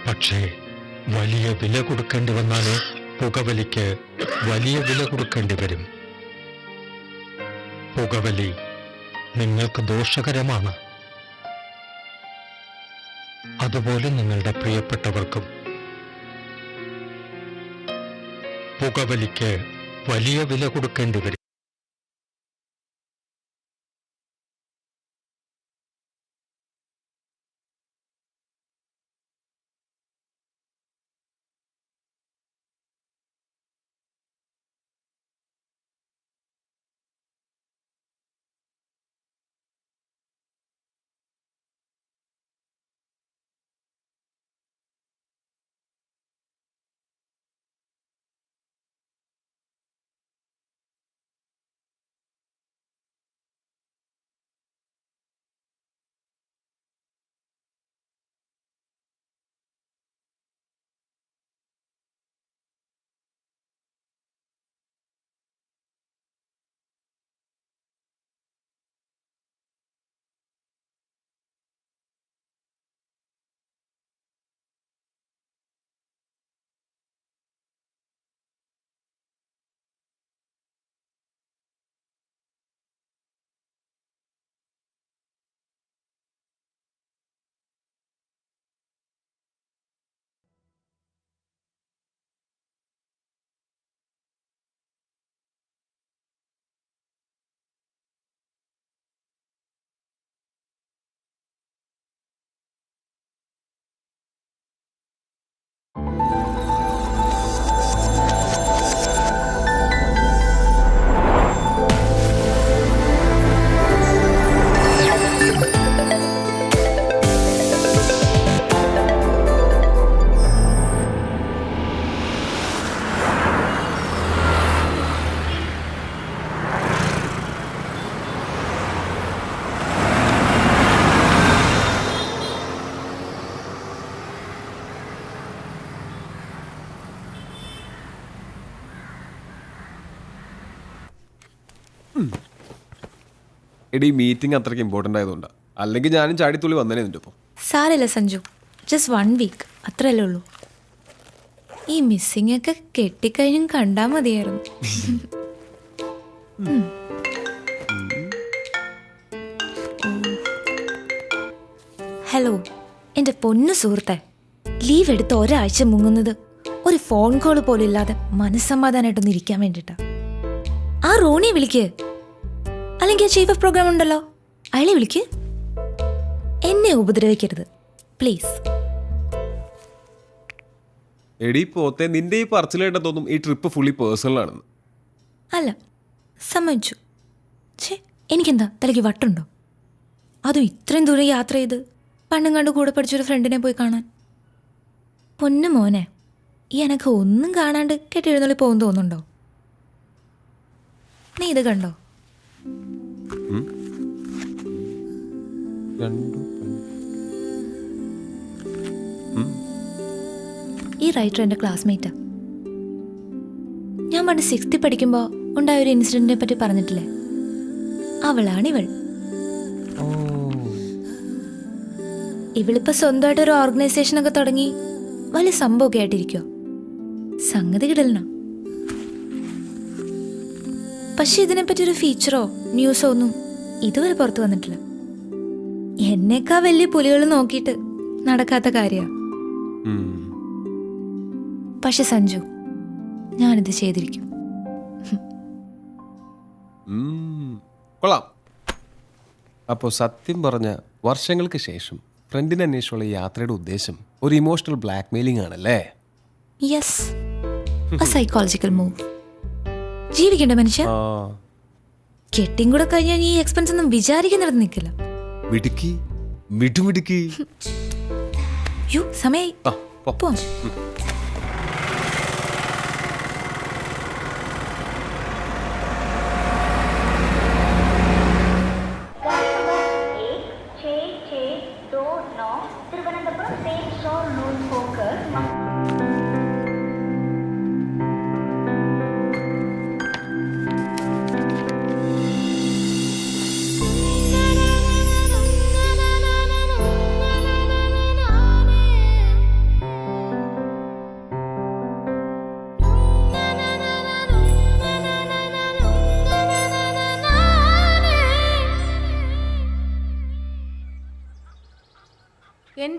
പക്ഷേ വലിയ വില കൊടുക്കേണ്ടി വന്നാലോ? പുകവലിക്ക് വലിയ വില കൊടുക്കേണ്ടി വരും. പുകവലി നിങ്ങൾക്ക് ദോഷകരമാണ്. അതുപോലെ നിങ്ങളുടെ പ്രിയപ്പെട്ടവർക്കും. പുകവലിക്ക് വലിയ വില കൊടുക്കേണ്ടി വരും. എടി മീറ്റിംഗ് അത്രയ്ക്ക് ഇമ്പോർട്ടൻ്റ് ആയതുകൊണ്ടാ, അല്ലെങ്കിൽ ഞാനും ചാടിത്തുള്ളി വന്നേനെ നിന്റെ ഒപ്പം. സാരല്ല സഞ്ജു, ജസ്റ്റ് 1 വീക്ക് അത്രയല്ലേ ഉള്ളൂ. ഈ മിസ്സിംഗ് ഒക്കെ കെട്ടിക്കഴിഞ്ഞും കണ്ടാ മതിയായിരുന്നു. ഹലോ എൻ്റെ പൊന്നു സുഹൃത്തെ, ലീവ് എടുത്ത് ഒരാഴ്ച മുങ്ങുന്നത് ഒരു ഫോൺ കോൾ പോലും ഇല്ലാതെ മനസ്സമാധാനമായിട്ടൊന്ന് ഇരിക്കാൻ വേണ്ടിട്ടാ. ആ റോണിയെ വിളിക്ക്, അല്ലെങ്കിൽ ചീഫ് ഓഫ് പ്രോഗ്രാം ഉണ്ടല്ലോ അയാളെ വിളിക്ക്. എന്നെ ഉപദ്രവിക്കരുത് പ്ലീസ്. എടി പോത്തെ, നിന്റെ ഈ പറച്ചിലായിട്ട് തോന്നും ഈ ട്രിപ്പ് ഫുള്ളി പേഴ്സണൽ ആണെന്ന്. അല്ല, സമ്മതിച്ചു. ഛേ, എനിക്കെന്താ തലയ്ക്ക് വട്ടുണ്ടോ? അതും ഇത്രയും ദൂരം യാത്ര ചെയ്ത് പണ്ടും കണ്ട് കൂടെ പഠിച്ചൊരു ഫ്രണ്ടിനെ പോയി കാണാൻ. പൊന്നു മോനെ, ഈ എനക്ക് ഒന്നും കാണാണ്ട് കെട്ടിയെഴുന്നള്ളി പോകും തോന്നുന്നുണ്ടോ? നീ ഇത് കണ്ടോ? ഈ റൈറ്റർ എൻ്റെ ക്ലാസ്മേറ്റാ. ഞാൻ പണ്ട് 6th പഠിക്കുമ്പോൾ ഉണ്ടായ ഒരു ഇൻസിഡന്റിനെ പറ്റി പറഞ്ഞിട്ടില്ലേ, അവളാണിവൾ. ഇവളിപ്പോ സ്വന്തമായിട്ട് ഒരു ഓർഗനൈസേഷനൊക്കെ തുടങ്ങി വലിയ സംഭവമൊക്കെ ആയിട്ടിരിക്കുക. സംഗതി കിടലന. പക്ഷെ ഇതിനെപ്പറ്റി ഒരു ഫീച്ചറോ ന്യൂസോ ഒന്നും ഇതുവരെ പുറത്തു വന്നിട്ടില്ല. എന്നേക്കാ വലിയ പുലികൾ നോക്കിയിട്ട് നടക്കാത്ത കാര്യ. പക്ഷെ സഞ്ജു, ഞാനിത് ചെയ്തിരിക്കും. കൊള്ളാം. അപ്പോൾ സത്യം പറഞ്ഞ വർഷങ്ങൾക്ക് ശേഷം ഫ്രണ്ടിനെ അന്വേഷിച്ചുള്ള യാത്രയുടെ ഉദ്ദേശം ഒരു ഇമോഷണൽ ബ്ലാക്ക് മെയിലിംഗ് ആണല്ലേ? Yes, a psychological move. ജീവിക്കണ്ട മനുഷ്യ. കെട്ടിയും കൂടെ കഴിഞ്ഞാൽ ഈ എക്സ്പെൻസ് ഒന്നും വിചാരിക്കുന്നിടത്ത് നിൽക്കില്ല. മിടുക്കി, മിടുമിടുക്കി. യോ, സമയായി, പോവാം.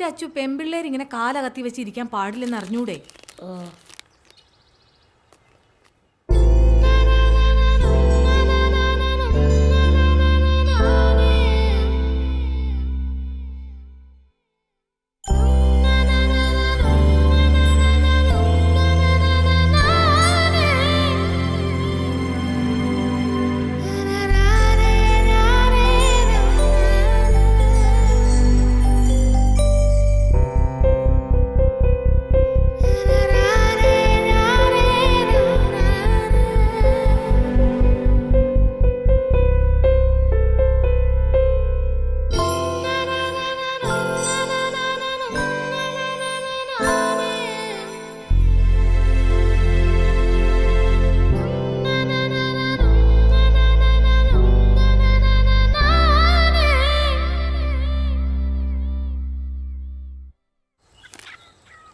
എന്റെ അച്ചു പെമ്പിള്ളേർ ഇങ്ങനെ കാലകത്തി വെച്ചിരിക്കാൻ പാടില്ലെന്ന് അറിഞ്ഞൂടെ?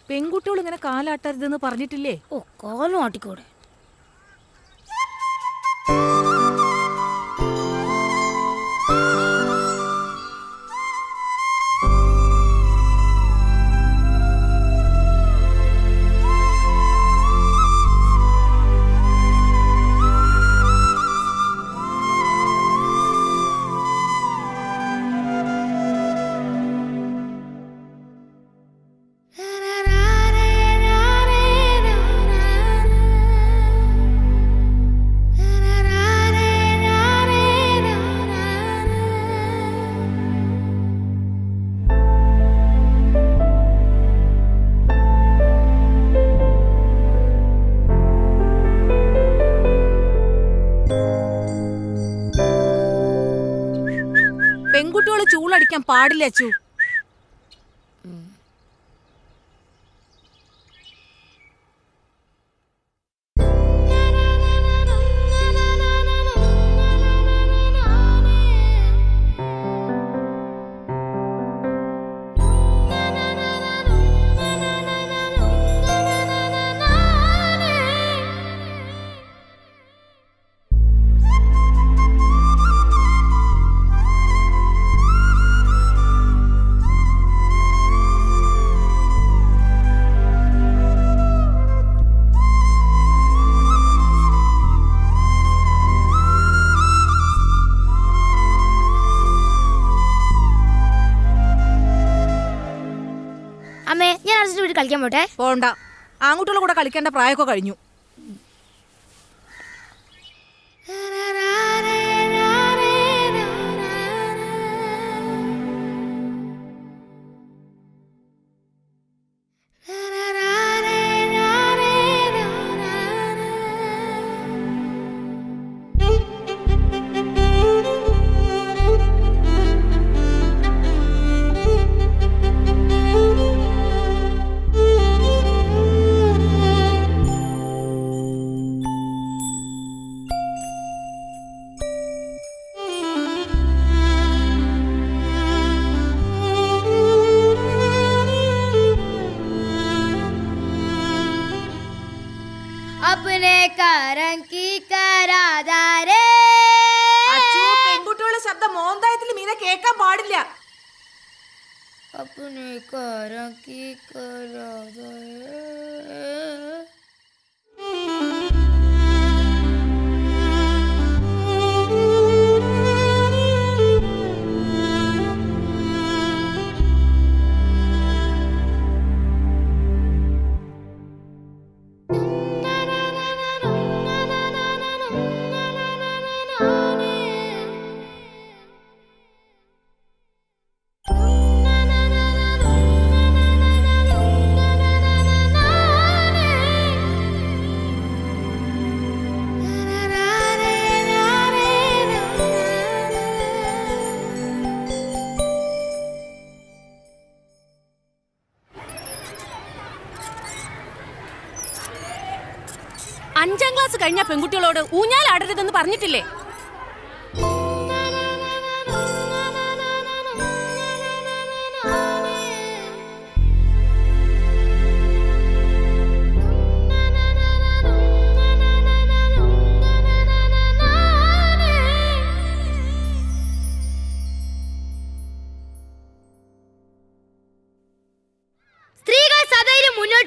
പെൺകുട്ടികൾ ഇങ്ങനെ കാലാട്ടരുതെന്ന് പറഞ്ഞിട്ടില്ലേ? ഓ, കാലും ആട്ടിക്കൂടെ. പെൺകുട്ടികൾ ചൂളടിക്കാൻ പാടില്ല അച്ചു. അമ്മേ, ഞാൻ അച്ഛൻ്റെ വീട്ടിൽ കളിക്കാൻ പോട്ടെ? പോണ്ട, ആൺകുട്ടികളുടെ കൂടെ കളിക്കേണ്ട പ്രായമൊക്കെ കഴിഞ്ഞു. പെൺകുട്ടികളുടെ ശബ്ദം മോന്തായത്തിൽ മീനെ കേൾക്കാൻ പാടില്ല. അഞ്ചാം ക്ലാസ് കഴിഞ്ഞ പെൺകുട്ടികളോട് ഊഞ്ഞാലാടരുതെന്ന് പറഞ്ഞിട്ടില്ലേ?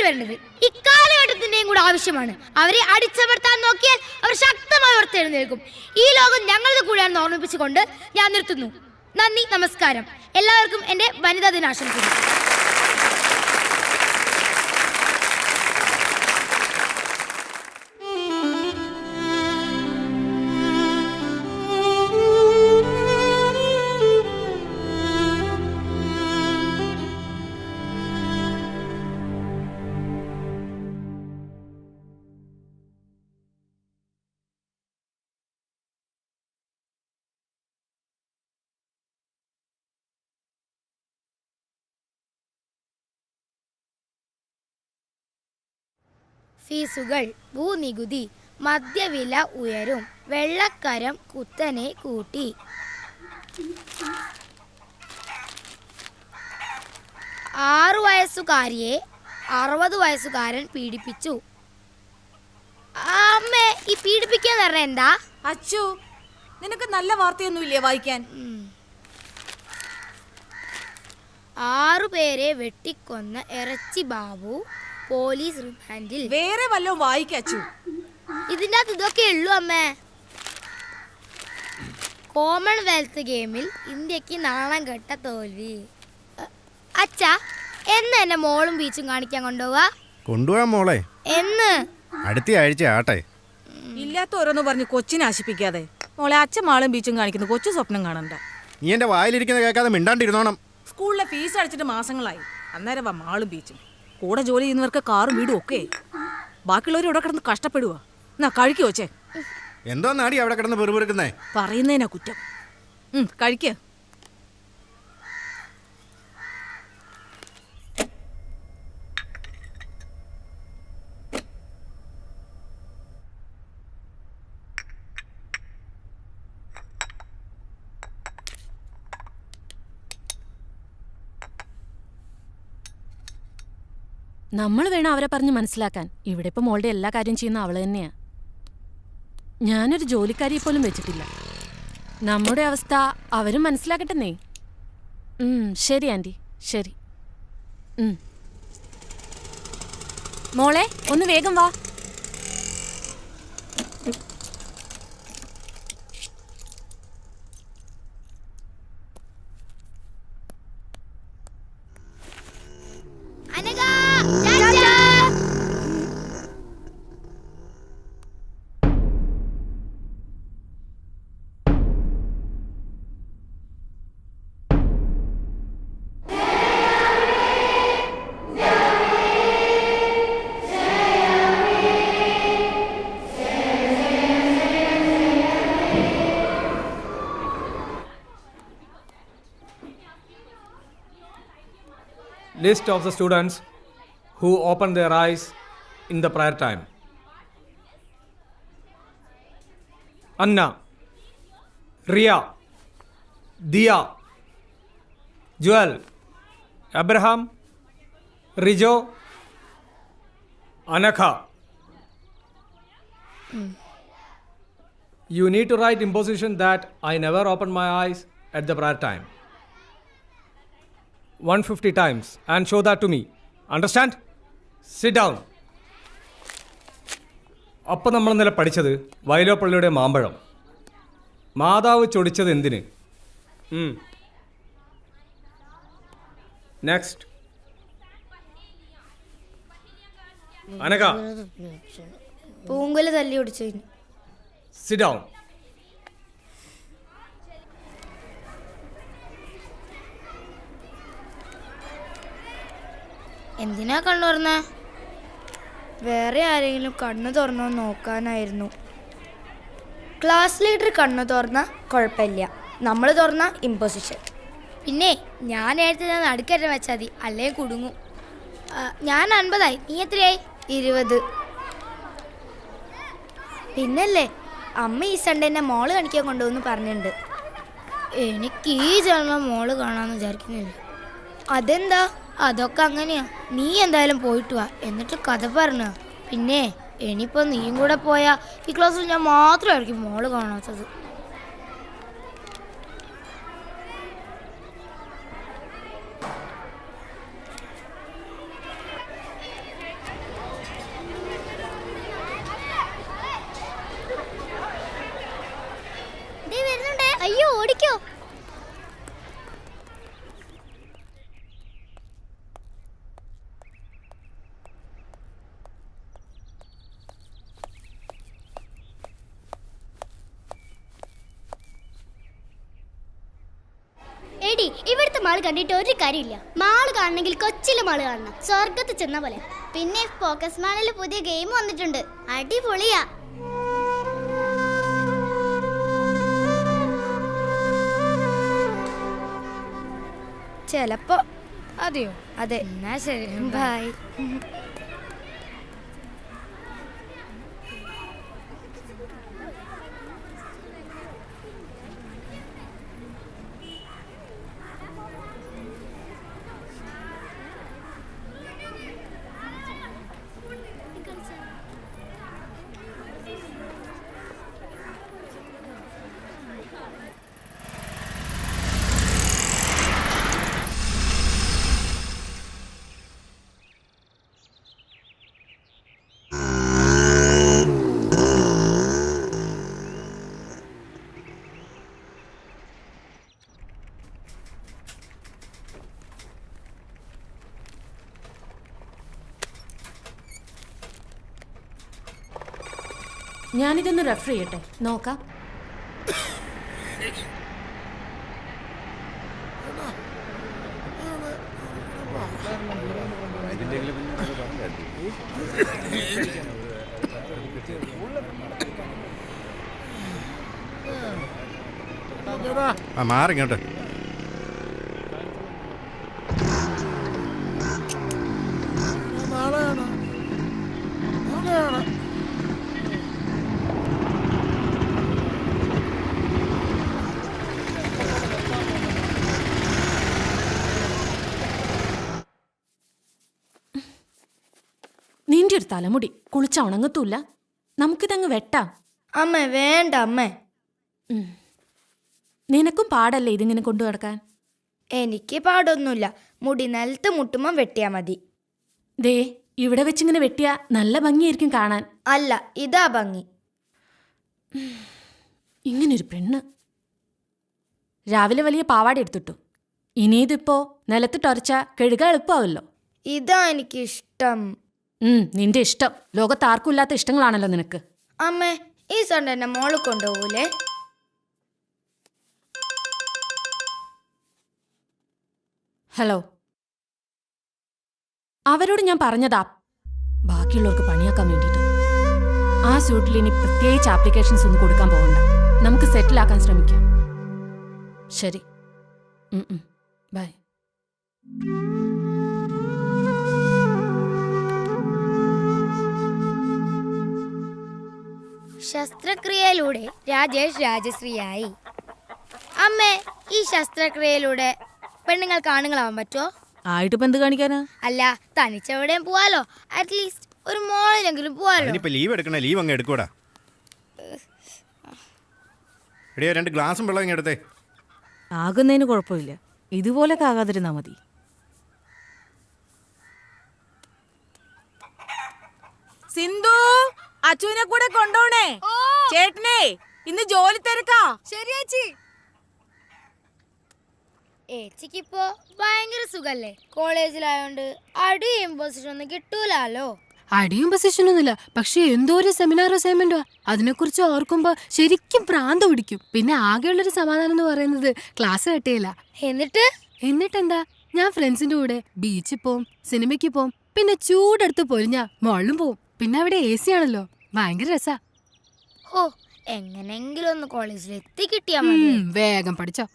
മുന്നോട്ട് വരേണ്ടത് ഇക്കാലഘട്ടത്തിന്റെയും കൂടെ ആവശ്യമാണ്. അവരെ അടിച്ചമർത്താൻ നോക്കിയാൽ അവർ ശക്തമായി ഓർത്തെഴുന്നേൽക്കും. ഈ ലോകം ഞങ്ങളുടെ കൂടെയാണെന്ന് ഓർമ്മിപ്പിച്ചുകൊണ്ട് ഞാൻ നിർത്തുന്നു. നന്ദി, നമസ്കാരം. എല്ലാവർക്കും എൻ്റെ വനിതാ ദിനാശംസകൾ. ഫീസുകൾ, ഭൂനികുതി, മദ്യവില ഉയരും, വെള്ളക്കരം കുത്തനെ കൂട്ടി. 6 വയസ്സുകാരിയെ 60 വയസ്സുകാരൻ പീഡിപ്പിച്ചു. അമ്മേ, ഈ പീഡിപ്പിക്കാന്ന് പറഞ്ഞ എന്താ? അച്ചു, നിനക്ക് നല്ല വാർത്തയൊന്നുമില്ലേ വായിക്കാൻ? 6 പേരെ വെട്ടിക്കൊന്ന ഇറച്ചി ബാബു പോലീസ് റിമാൻഡിൽ. വേറെ വല്ലതും വായിക്കച്ചു. ഇതിൻ്റെ അകത്ത് ഇതൊക്കെ ഉള്ളൂ അമ്മേ. കോമൺവെൽത്ത് ഗെയിമിൽ ഇന്ത്യക്ക് നാണം കെട്ട തോൽവി. അച്ഛാ, എന്ന് എന്നെ മോളും ബീച്ചും കാണിക്കാൻ കൊണ്ടുപോവാ? കൊണ്ടുപോകാൻ മോളെ, എന്ന്? അടുത്ത ആഴ്ച ആട്ടെ. ഇല്ലാത്ത ഓരോന്ന് പറഞ്ഞ് കൊച്ചിനെ ആശിപ്പിക്കാതെ. മോളെ, അച്ഛൻ മാളും ബീച്ചും കാണിക്കുന്നു, കൊച്ചു സ്വപ്നം കാണണ്ട. നീ എന്റെ വായിലിരിക്കുന്ന കേൾക്കാതെ മിണ്ടാണ്ടിരുന്നോണം. സ്കൂളിലെ ഫീസ് അടച്ചിട്ട് മാസങ്ങളായി. അന്നേരം വാ മാളും ബീച്ചും. കൂടെ ജോലി ചെയ്യുന്നവർക്ക് കാറും വീടും ഒക്കെ. ബാക്കിയുള്ളവർ ഇവിടെ കിടന്ന് കഷ്ടപ്പെടുക. എന്നാ കഴിക്കോ ചേ? എന്തോ നാടി അവിടെ കിടന്ന് പെറുപെറുക്കുന്നേ? പറയുന്നതിനാ കുറ്റം. കഴിക്ക. നമ്മൾ വേണം അവരെ പറഞ്ഞ് മനസ്സിലാക്കാൻ. ഇവിടെ ഇപ്പം മോളുടെ എല്ലാ കാര്യം ചെയ്യുന്ന അവള് തന്നെയാ. ഞാനൊരു ജോലിക്കാരിയെ പോലും വെച്ചിട്ടില്ല. നമ്മുടെ അവസ്ഥ അവരും മനസ്സിലാക്കട്ടെന്നേ. ശരി ആൻറ്റി, ശരി. മോളെ, ഒന്ന് വേഗം വാ. List of the students who opened their eyes in the prayer time. Anna, Ria, Dia, Joel, Abraham, Rijo, Anakha. You need to write imposition that I never opened my eyes at the prayer time 150 times and show that to me. Understand? Sit down. അപ്പം നമ്മൾ ഇന്നലെ പഠിച്ചത് വയലോപ്പള്ളിയുടെ മാമ്പഴം. മാതാവ് ചൊടിച്ചത് എന്തിന്? Next. അനക, പൂങ്കുല തല്ലി ഒടിച്ചതിന്. Sit down. എന്തിനാ കണ്ണു തുറന്നേ? വേറെ ആരെങ്കിലും കണ്ണു തുറന്നോ നോക്കാനായിരുന്നു. ക്ലാസ് ലീഡർ കണ്ണു തുറന്ന കുഴപ്പമില്ല, നമ്മൾ തുറന്ന ഇമ്പോസിഷൻ. പിന്നെ ഞാൻ നേരത്തെ നടുക്കറ്റം വെച്ചാൽ മതി, അല്ലെങ്കിൽ കുടുങ്ങും. ഞാൻ 50 നീ എത്രയായി? 20. പിന്നല്ലേ അമ്മ ഈ സൺഡേ എന്നെ മോള് കാണിക്കാൻ കൊണ്ടുപോകുന്നു പറഞ്ഞിട്ടുണ്ട്. എനിക്ക് ഈ ജന്മം മോള് കാണാമെന്ന് വിചാരിക്കുന്നില്ല. അതെന്താ? അതൊക്കെ അങ്ങനെയാ. നീ എന്തായാലും പോയിട്ട് വാ, എന്നിട്ട് കഥ പറഞ്ഞ. പിന്നെ ഇനിയിപ്പോൾ നീയും കൂടെ പോയാൽ ഈ ക്ലാസ്സിൽ ഞാൻ മാത്രമായിരിക്കും മോള് കാണാത്തത്. എടി ഇവിടുത്തെ മാള് കണ്ടിട്ട് ഒരു കാര്യമില്ല. മാള് കാണണമെങ്കിൽ കൊച്ചിയിലെ മാള് കാണണം. സ്വർഗത്ത് ചെന്ന പോലെ. പിന്നെ ഫോക്കസ് മാളിൽ പുതിയ ഗെയിം വന്നിട്ടുണ്ട്. അടിപൊളിയാ. ചിലപ്പോ. അതെയോ? അതെ. എന്നാ ശരി, ബൈ. ഞാനിതൊന്ന് റെഫർ ചെയ്യട്ടെ, നോക്കാം. മാറിങ്ങോട്ട്. നിന്റെ ഒരു തലമുടി കുളിച്ച ഉണങ്ങത്തൂല്ല. നമുക്കിതങ്ങ് വെട്ടാം. അമ്മ വേണ്ട അമ്മേ. നിനക്കും പാടല്ലേ ഇതിങ്ങനെ കൊണ്ടു നടക്കാൻ? എനിക്ക് പാടൊന്നുമില്ല. മുടി നിലത്ത് മുട്ടുമ്പം വെട്ടിയാ മതി. ദേ, ഇവിടെ വെച്ചിങ്ങനെ വെട്ടിയാ നല്ല ഭംഗിയായിരിക്കും കാണാൻ. അല്ല, ഇതാ ഭംഗി. ഇങ്ങനൊരു പെണ്ണ്. രാവിലെ വലിയ പാവാട എടുത്തിട്ടു. ഇനിയിതിപ്പോ നിലത്തിട്ടൊരച്ച കഴുകാൻ എളുപ്പമാവല്ലോ. ഇതാ എനിക്കിഷ്ടം. നിന്റെ ഇഷ്ടം. ലോകത്ത് ആർക്കും ഇല്ലാത്ത ഇഷ്ടങ്ങളാണല്ലോ നിനക്ക്. അമ്മേ, ഈ സൺഡേ എന്നെ മോള് കൊണ്ടുപോകൂലേ? ഹലോ, അവരോട് ഞാൻ പറഞ്ഞതാ ബാക്കിയുള്ളവർക്ക് പണിയാക്കാൻ വേണ്ടിയിട്ട്. ആ സ്യൂട്ടിൽ ഇനി പ്രത്യേകിച്ച് ആപ്ലിക്കേഷൻസ് ഒന്നും കൊടുക്കാൻ പോകണ്ട. നമുക്ക് സെറ്റിലാക്കാൻ ശ്രമിക്കാം. ശരി, ബൈ. ശസ്ത്രക്രിയയിലൂടെ രാജേഷ് രാജശ്രീയായി. അമ്മേ, ഈ ശസ്ത്രക്രിയയിലൂടെ പെണ്ണുങ്ങൾക്ക് ആണുങ്ങളാവാൻ പറ്റുമോ? ആയിട്ടിപ്പോ എന്ത് കാണിക്കാനാ? അല്ല, തനിച്ചെവിടെയും പോവാലോ. അറ്റ്ലീസ്റ്റ് ഒരു മോളിലെങ്കിലും പോവാലോ. ഇനിയിപ്പോ ലീവ് എടുക്കണേ, ലീവ് അങ്ങ് എടുക്കൂടാ. എടിയോ 2 ഗ്ലാസും വെള്ളം ഇങ്ങ് എടുത്തേ. ആകുന്നതിന് കുഴപ്പമില്ല, ഇതുപോലൊക്കെ ആകാതിരുന്നാ മതി. സിന്ധു, അച്ചുവിനെ കൂടെ കൊണ്ടോണേ. ചേട്ടനെ ഇന്ന് ജോലി തിരക്കാ. ശരി ചേച്ചി. ഏച്ചിക്കിപ്പോ ഭയങ്കര സുഖല്ലേ? കോളേജിലായോണ്ട് അടിയും പൊസിഷൻ ഒന്നും കിട്ടൂലോ. അടിയും പൊസിഷനൊന്നുമില്ല, പക്ഷെ എന്തോ ഒരു സെമിനാർ അസൈൻമെന്റോ അതിനെക്കുറിച്ച് ഓർക്കുമ്പോ ശരിക്കും പ്രാന്ത് പിടിക്കും. പിന്നെ ആകെയുള്ളൊരു സമാധാനം എന്ന് പറയുന്നത് ക്ലാസ് കട്ടിയില്ല. എന്നിട്ടെന്താ, ഞാൻ ഫ്രണ്ട്സിന്റെ കൂടെ ബീച്ചിൽ പോവും, സിനിമയ്ക്ക് പോവും, പിന്നെ ചൂടെടുത്ത് പൊരിഞ്ഞാ മോളിലും പോവും. പിന്നെ അവിടെ AC ആണല്ലോ, ഭയങ്കര രസാ. ഓ, എങ്ങനെങ്കിലും ഒന്ന് കോളേജിൽ എത്തി കിട്ടിയാ മതി. വേഗം പഠിച്ചോ.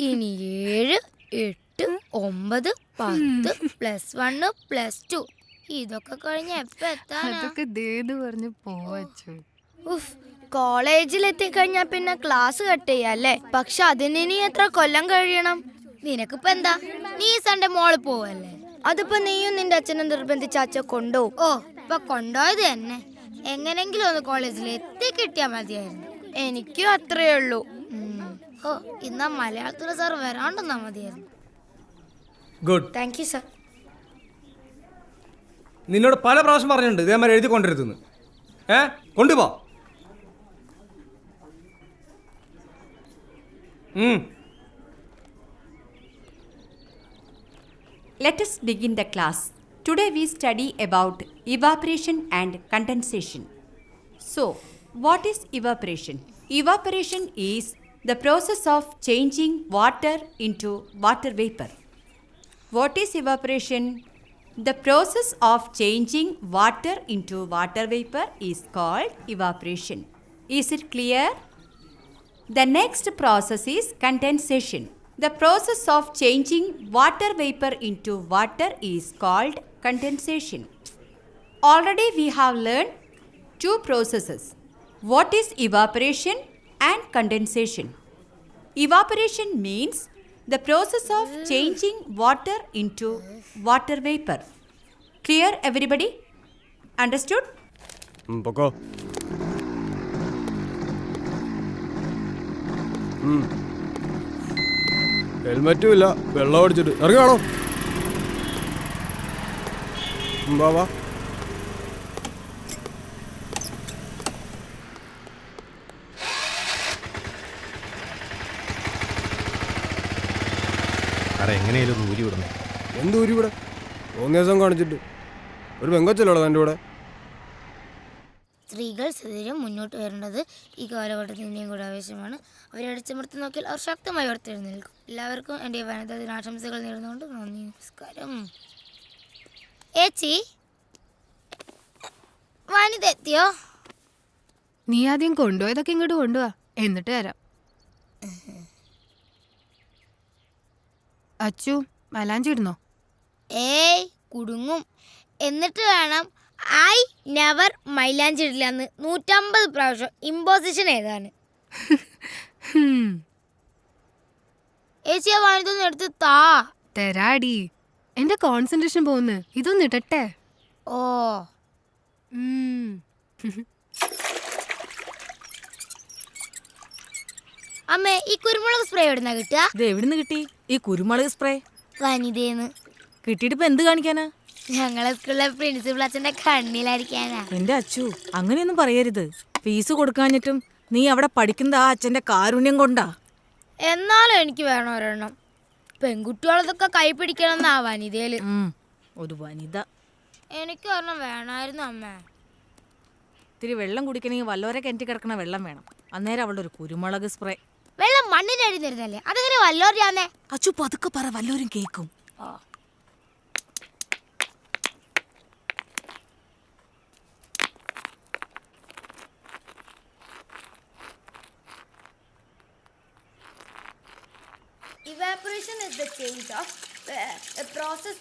ഇനി 7, 8, 9, 10 +1 +2 ഇതൊക്കെ കഴിഞ്ഞ എപ്പ എത്താനാ? അതൊക്കെ ദേന്ന് പറഞ്ഞു പോവച്ചു. കോളേജിൽ എത്തിക്കഴിഞ്ഞാ പിന്നെ ക്ലാസ് കട്ട് ചെയ്യല്ലേ. പക്ഷെ അതിന് ഇനി എത്ര കൊല്ലം കഴിയണം? നിനക്കിപ്പോ എന്താ, നീ സൺഡേ മോള് പോവല്ലേ? അതിപ്പോ നീയും നിന്റെ അച്ഛനും നിർബന്ധിച്ച അച്ഛൻ കൊണ്ടുപോകും. ഓ, ഇപ്പൊ കൊണ്ടുപോയത് തന്നെ. എങ്ങനെങ്കിലും ഒന്ന് കോളേജിൽ എത്തി കിട്ടിയാ മതിയായിരുന്നു. എനിക്കും അത്രയേ ഉള്ളൂ. ഓ, ഇന്നാ മലയാളത്തിലെ സാർ വരാണ്ടെന്നാ മതിയായിരുന്നു. ഗുഡ്. Thank you sir. നിന്നോട് പല പ്രാവശ്യം പറഞ്ഞിട്ടുണ്ട് ഇതേമാതിരി എഴുതി കൊണ്ടിരുത്തുന്നു. കൊണ്ടുപോ. Let us begin the class. Today we study about evaporation and condensation. So, what is evaporation? Evaporation is the process of changing water into water vapor. What is evaporation? The process of changing water into water vapor is called evaporation. Is it clear? The next process is condensation. The process of changing water vapor into water is called condensation. Already we have learned two processes. What is evaporation and condensation? Evaporation means the process of changing water into water vapor. Clear, everybody? Understood? പൊക്കോ. ഹെൽമെറ്റും ഇല്ല, വെള്ളം അടിച്ചിട്ട് ഇറങ്ങാണോ? വാ വാ. സാറേ എങ്ങനെയാലും ഊരി വിടണേ. എന്ത് ഊരി ഇവിടെ? 3 ദിവസം കാണിച്ചിട്ട് ഒരു പെങ്കൊച്ചല്ലോടാ എൻ്റെ കൂടെ. സ്ത്രീകൾ സ്ഥിരം മുന്നോട്ട് വരേണ്ടത് ഈ കാലഘട്ടത്തിൽ ഇന്ത്യയും കൂടെ ആവശ്യമാണ്. അവരെ അടിച്ചമർത്തി നോക്കിയാൽ അവർ ശക്തമായി ഉയർത്തെഴുന്നേൽക്കും. എല്ലാവർക്കും എൻ്റെ വനിതാ ദിനാശംസകൾ നേർന്നുകൊണ്ട് നന്ദി, നമസ്കാരം. ഏച്ചി, വനിത എത്തിയോ? നീ ആദ്യം കൊണ്ടുപോയതൊക്കെ ഇങ്ങോട്ട് കൊണ്ടുപോവാ, എന്നിട്ട് തരാം. അച്ചു മലാഞ്ചി ഇടുന്നോ? ഏയ് കുടുങ്ങും. എന്നിട്ട് വേണം ഐ നെവർ മൈലാഞ്ചി ഇടില്ലെന്ന് 150 പ്രാവശ്യം ഇമ്പോസിഷൻ ഏതാണ്? ഏച്ചി ആ വനിതൊന്ന് എടുത്ത് താ. തരാടി, എന്റെ കോൺസെൻട്രേഷൻ പോകുന്നു. ഇതൊന്ന് ഇടട്ടെ. ഓ അമ്മേ, ഈ കുരുമുളക് സ്പ്രേ എവിടുന്നാ കിട്ടുക? ഇത് എവിടുന്ന് കിട്ടി ഈ കുരുമുളക് സ്പ്രേ? വനിതേന്ന്. കിട്ടിയിട്ട് ഇപ്പൊ എന്ത് കാണിക്കാനാ? ഞങ്ങളെ സ്കൂളിലെ പ്രിൻസിപ്പൽ അച്ഛന്റെ കണ്ണിലായിരിക്കാനാ. എന്റെ അച്ചു, അങ്ങനെയൊന്നും പറയരുത്. ഫീസ് കൊടുക്കാഞ്ഞിട്ടും നീ അവിടെ പഠിക്കുന്ന ആ അച്ഛന്റെ കാരുണ്യം കൊണ്ടാ. എന്നാലും എനിക്ക് വേണം ഒരെണ്ണം. പെൺകുട്ടികളതൊക്കെ കൈ പിടിക്കണമെന്നാ വനിതയില്. ഒരു വനിത. എനിക്ക് ഒരെണ്ണം വേണമായിരുന്നു അമ്മേ. ഇത്തിരി വെള്ളം കുടിക്കണമെങ്കിൽ വല്ലോരെ കിണറ്റി കിടക്കണ വെള്ളം വേണം. അന്നേരം അവളുടെ ഒരു കുരുമുളക് സ്പ്രേ. വെള്ളം മണ്ണിന് അടിഞ്ഞിരുന്നല്ലേ, അതെങ്ങനെ വല്ലോരാന്നേ? അച്ചു പതുക്കെ പറ, വല്ലോരും കേക്കും. Evaporation is the change of a process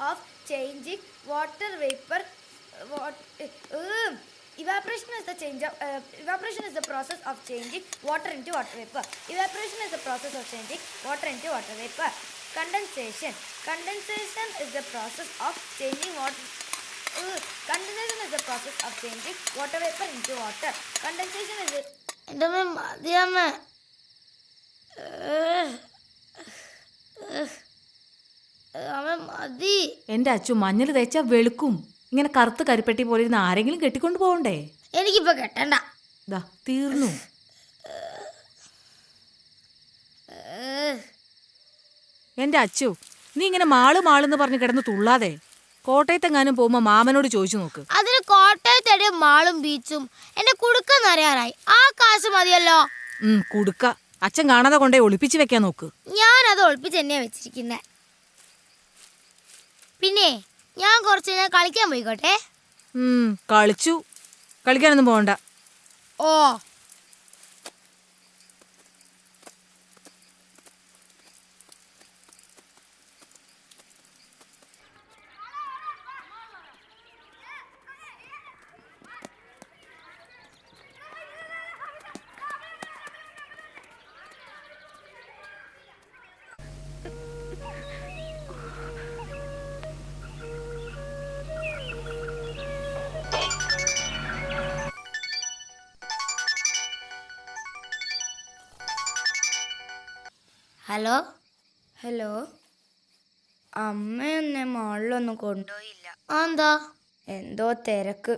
of changing water vapor. Evaporation is the process of changing water into water vapor. Evaporation is the process of changing water into water vapor. Condensation is the process of changing water. Condensation is the process of changing water vapor into water. Condensation is the. എന്റെ അച്ചു, മഞ്ഞൾ തേച്ചാ വെളുക്കും. ഇങ്ങനെ കറുത്ത് കരിപ്പെട്ടി പോലെ ഇരുന്ന് ആരെങ്കിലും കെട്ടിക്കൊണ്ട് പോകണ്ടേ? എനിക്കിപ്പോ കെട്ടണ്ട. തീർന്നു. എന്റെ അച്ചു, നീ ഇങ്ങനെ മാളെന്ന് പറഞ്ഞ് കിടന്ന് തുള്ളാതെ കോട്ടയത്തെങ്ങാനും പോകുമ്പോ മാമനോട് ചോദിച്ചു നോക്ക്. അതിന് കോട്ടയത്തെ മാളും ബീച്ചും എന്റെ കുടുക്കെന്നറിയാറായി. ആ കാശ് മതിയല്ലോ. കുടുക്ക അച്ഛൻ കാണാതെ കൊണ്ടേ ഒളിപ്പിച്ച് വെക്കാൻ നോക്ക്. ഞാനത് ഒളിപ്പിച്ച് തന്നെയാ വെച്ചിരിക്കുന്നെ. പിന്നെ ഞാൻ കുറച്ച് നേരം കളിക്കാൻ പോയിക്കോട്ടെ. കളിച്ചു. കളിക്കാനൊന്നും പോകണ്ട. ഓ ഹലോ ഹലോ. അമ്മയൊന്നെ മാളിലൊന്നും കൊണ്ടുപോയില്ല. എന്താ? എന്തോ തിരക്ക്,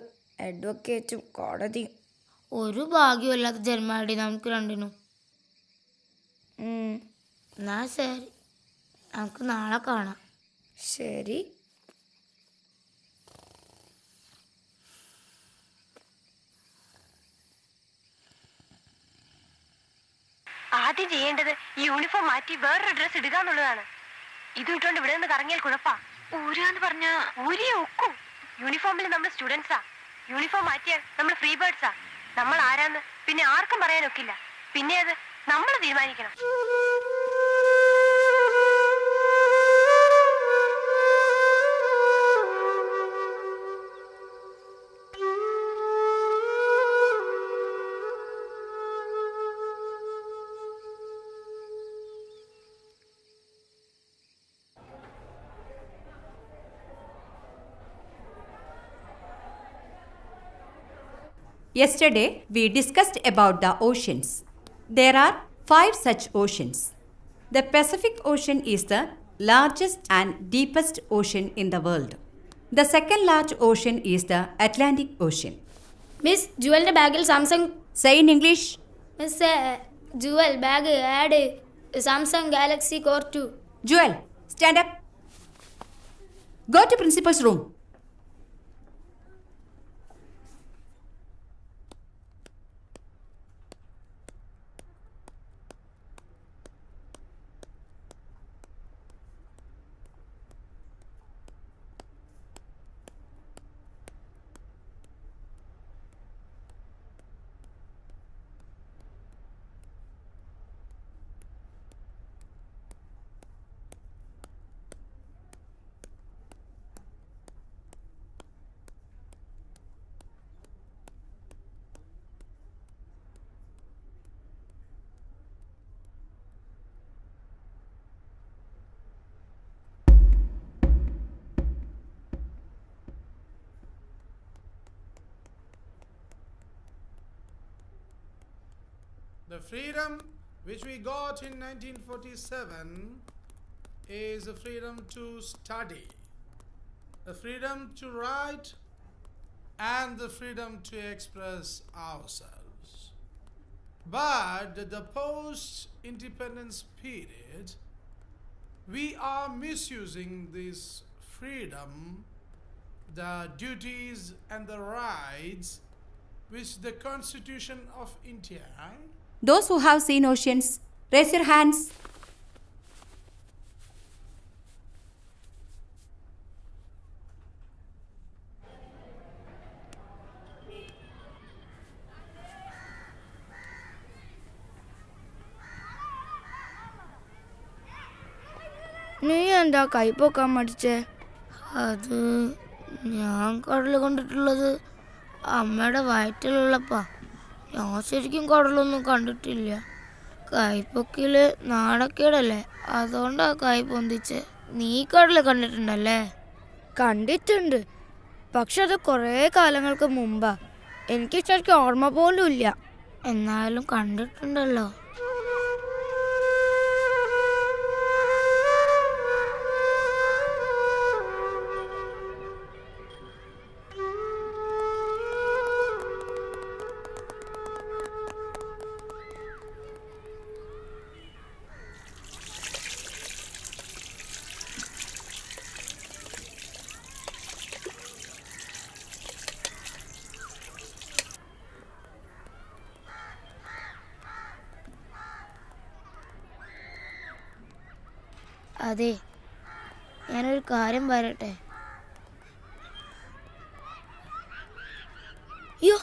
അഡ്വക്കേറ്റും കോടതിയും. ഒരു ഭാഗ്യമില്ലാത്ത ജന്മാടി നമുക്ക് രണ്ടിനും. എന്നാ ശരി, നമുക്ക് നാളെ കാണാം. ശരി. ആദ്യം ചെയ്യേണ്ടത് ഈ യൂണിഫോം മാറ്റി വേറൊരു ഡ്രസ് ഇടുക എന്നുള്ളതാണ്. ഇത് ഇട്ടുകൊണ്ട് ഇവിടെ നിന്ന് കറങ്ങിയാൽ കുഴപ്പാ. ഊരാന്ന് പറഞ്ഞ ഊരിയെ ഒക്കും. യൂണിഫോമിൽ നമ്മൾ സ്റ്റുഡൻസാ. യൂണിഫോം മാറ്റിയാൽ നമ്മൾ ഫ്രീ ബേർഡ്സാ. നമ്മൾ ആരാന്ന് പിന്നെ ആർക്കും പറയാനൊക്കില്ല. പിന്നെ അത് നമ്മൾ തീരുമാനിക്കണം. Yesterday, we discussed about the oceans. There are 5 such oceans. The Pacific Ocean is the largest and deepest ocean in the world. The second large ocean is the Atlantic Ocean. Miss ജുവലിന്റെ ബാഗിൽ Samsung. Say in English. Miss Joel bag had Samsung Galaxy Core 2. Joel, stand up. Go to principal's room. The freedom which we got in 1947 is the freedom to study, the freedom to write, and the freedom to express ourselves. But the post-independence period, we are misusing this freedom, the duties and the rights which the Constitution of India. Those who have seen oceans, raise your hands. നീ എന്താ കൈ പൊക്കാൻ മടിച്ചേ? അത് ഞാൻ കടൽ കണ്ടിട്ടുള്ളത് അമ്മയുടെ വയറ്റിലുള്ളപ്പാ. ഞാൻ ശരിക്കും കടലൊന്നും കണ്ടിട്ടില്ല. കൈപ്പൊക്കില് നാണക്കേടല്ലേ, അതുകൊണ്ടാ കൈ പൊന്തിച്ച്. നീ കടൽ കണ്ടിട്ടുണ്ടല്ലേ? കണ്ടിട്ടുണ്ട്, പക്ഷെ അത് കുറേ കാലങ്ങൾക്ക് മുമ്പാ. എനിക്ക് ശരിക്കും ഓർമ്മ പോലും ഇല്ല. എന്നാലും കണ്ടിട്ടുണ്ടല്ലോ. അതെ, ഞാനൊരു കാര്യം പറയട്ടെ. അയ്യോ,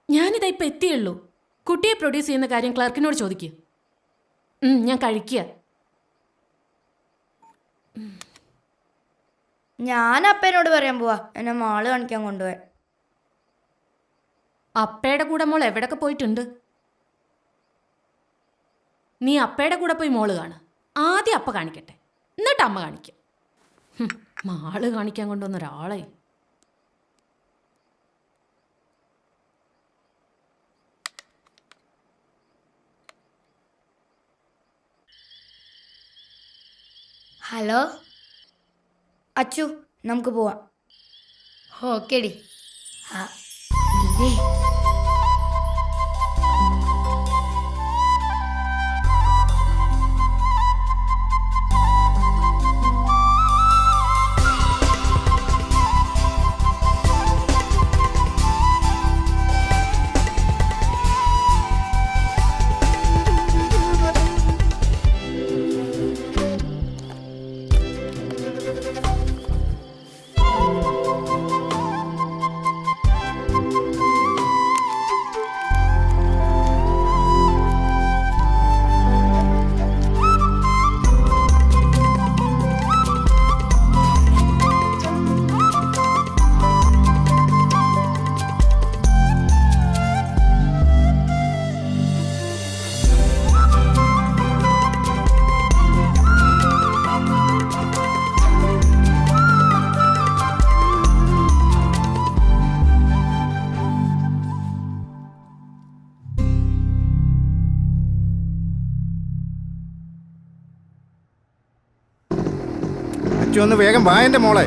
ഞാനിതാ ഇപ്പം എത്തിയുള്ളൂ. കുട്ടിയെ പ്രൊഡ്യൂസ് ചെയ്യുന്ന കാര്യം ക്ലർക്കിനോട് ചോദിക്കുക. ഞാൻ കഴിക്കുക. ഞാൻ അപ്പനോട് പറയാൻ പോവാ എന്നെ മാള് കാണിക്കാൻ കൊണ്ടുപോയി. അപ്പയുടെ കൂടെ മോൾ എവിടൊക്കെ പോയിട്ടുണ്ട്? നീ അപ്പയുടെ കൂടെ പോയി മോള് കാണുക. ആദ്യം അപ്പ കാണിക്കട്ടെ, എന്നിട്ട് അമ്മ കാണിക്കാം. മാള് കാണിക്കാൻ കൊണ്ടുവന്ന ഒരാളെ. ഹലോ അച്ചു, നമുക്ക് പോവാം. ഓക്കേടി. അച്ചു ഒന്ന് വേഗം വാ എൻ്റെ മോളെ.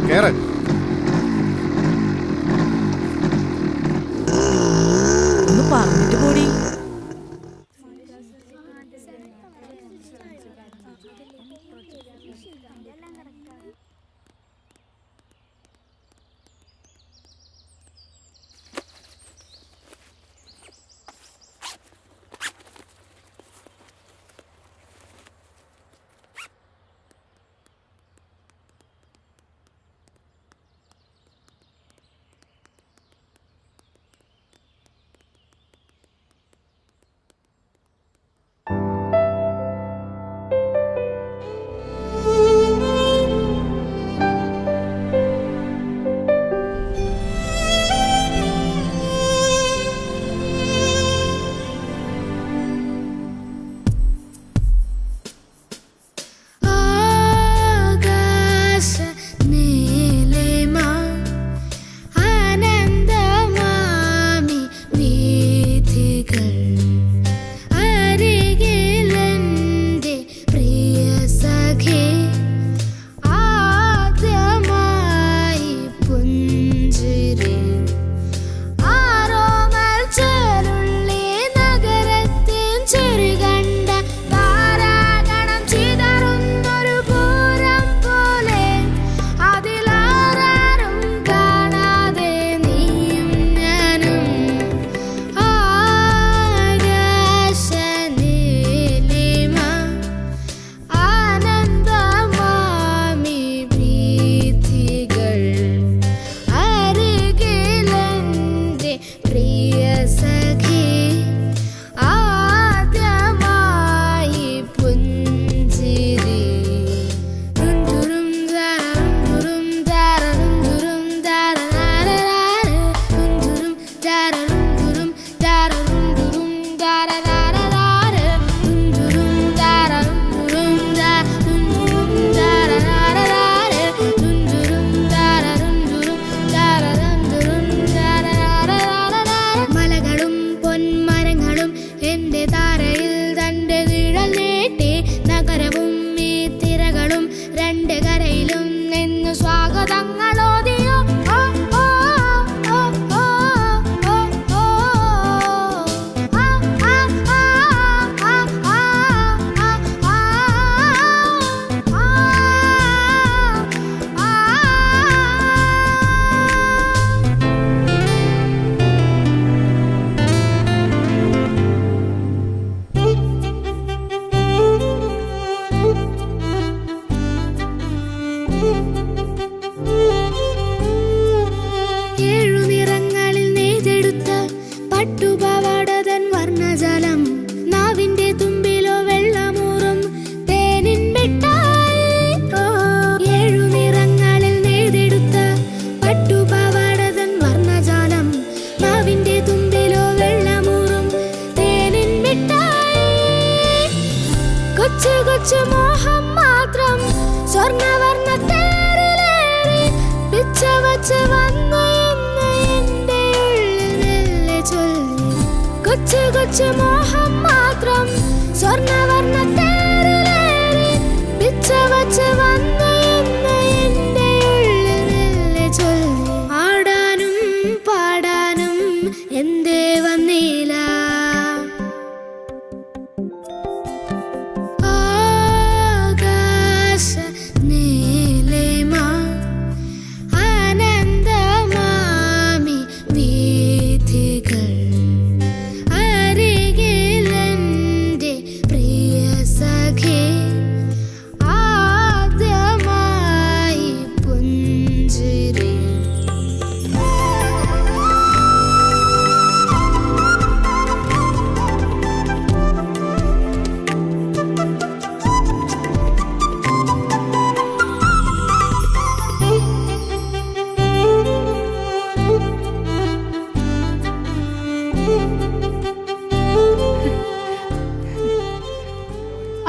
കേറ്. ഒന്ന് പറഞ്ഞിട്ട് കൂടി.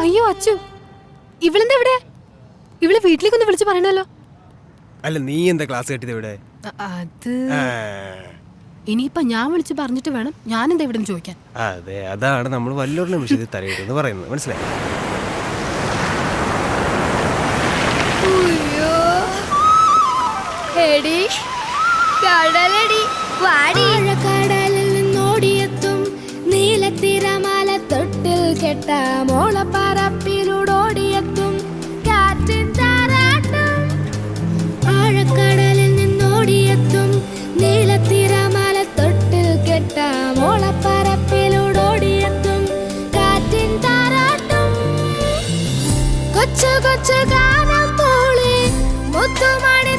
അയ്യോ അച്ചു, ഇവളെന്താ ഇവിടെ? ഇവള് വീട്ടിലേക്കൊന്ന് വിളിച്ചു പറയണല്ലോ. അല്ല, നീ എന്താ ക്ലാസ് കേട്ടത് ഇവിടെ? അത് ഇനിയിപ്പൊ ഞാൻ വിളിച്ച് പറഞ്ഞിട്ട് വേണം ഞാനെന്താ ഇവിടെ ചോദിക്കാൻ. അതെ, അതാണ് നമ്മൾ വല്ലൊരു നിമിഷത്തിൽ തലയിടുന്ന് പറയുന്നത്, മനസ്സിലായി? കടലടി കടലിൽ നിന്നോടിയെത്തും നീലത്തിരമാല തൊട്ടിൽ കെട്ട മോളപ്പറപ്പിലൂടോടിയെത്തും കാറ്റിൻ താരാട്ടും. ആഴക്കടലിൽ നിന്നോടിയെത്തും നീലത്തിരമാല തൊട്ടിൽ കെട്ട മോളപ്പറപ്പിലൂടോടിയെത്തും കാറ്റിൻ താരാട്ടും. കൊച്ചു കൊച്ചു ഗാനം പോളി മുത്തുമണി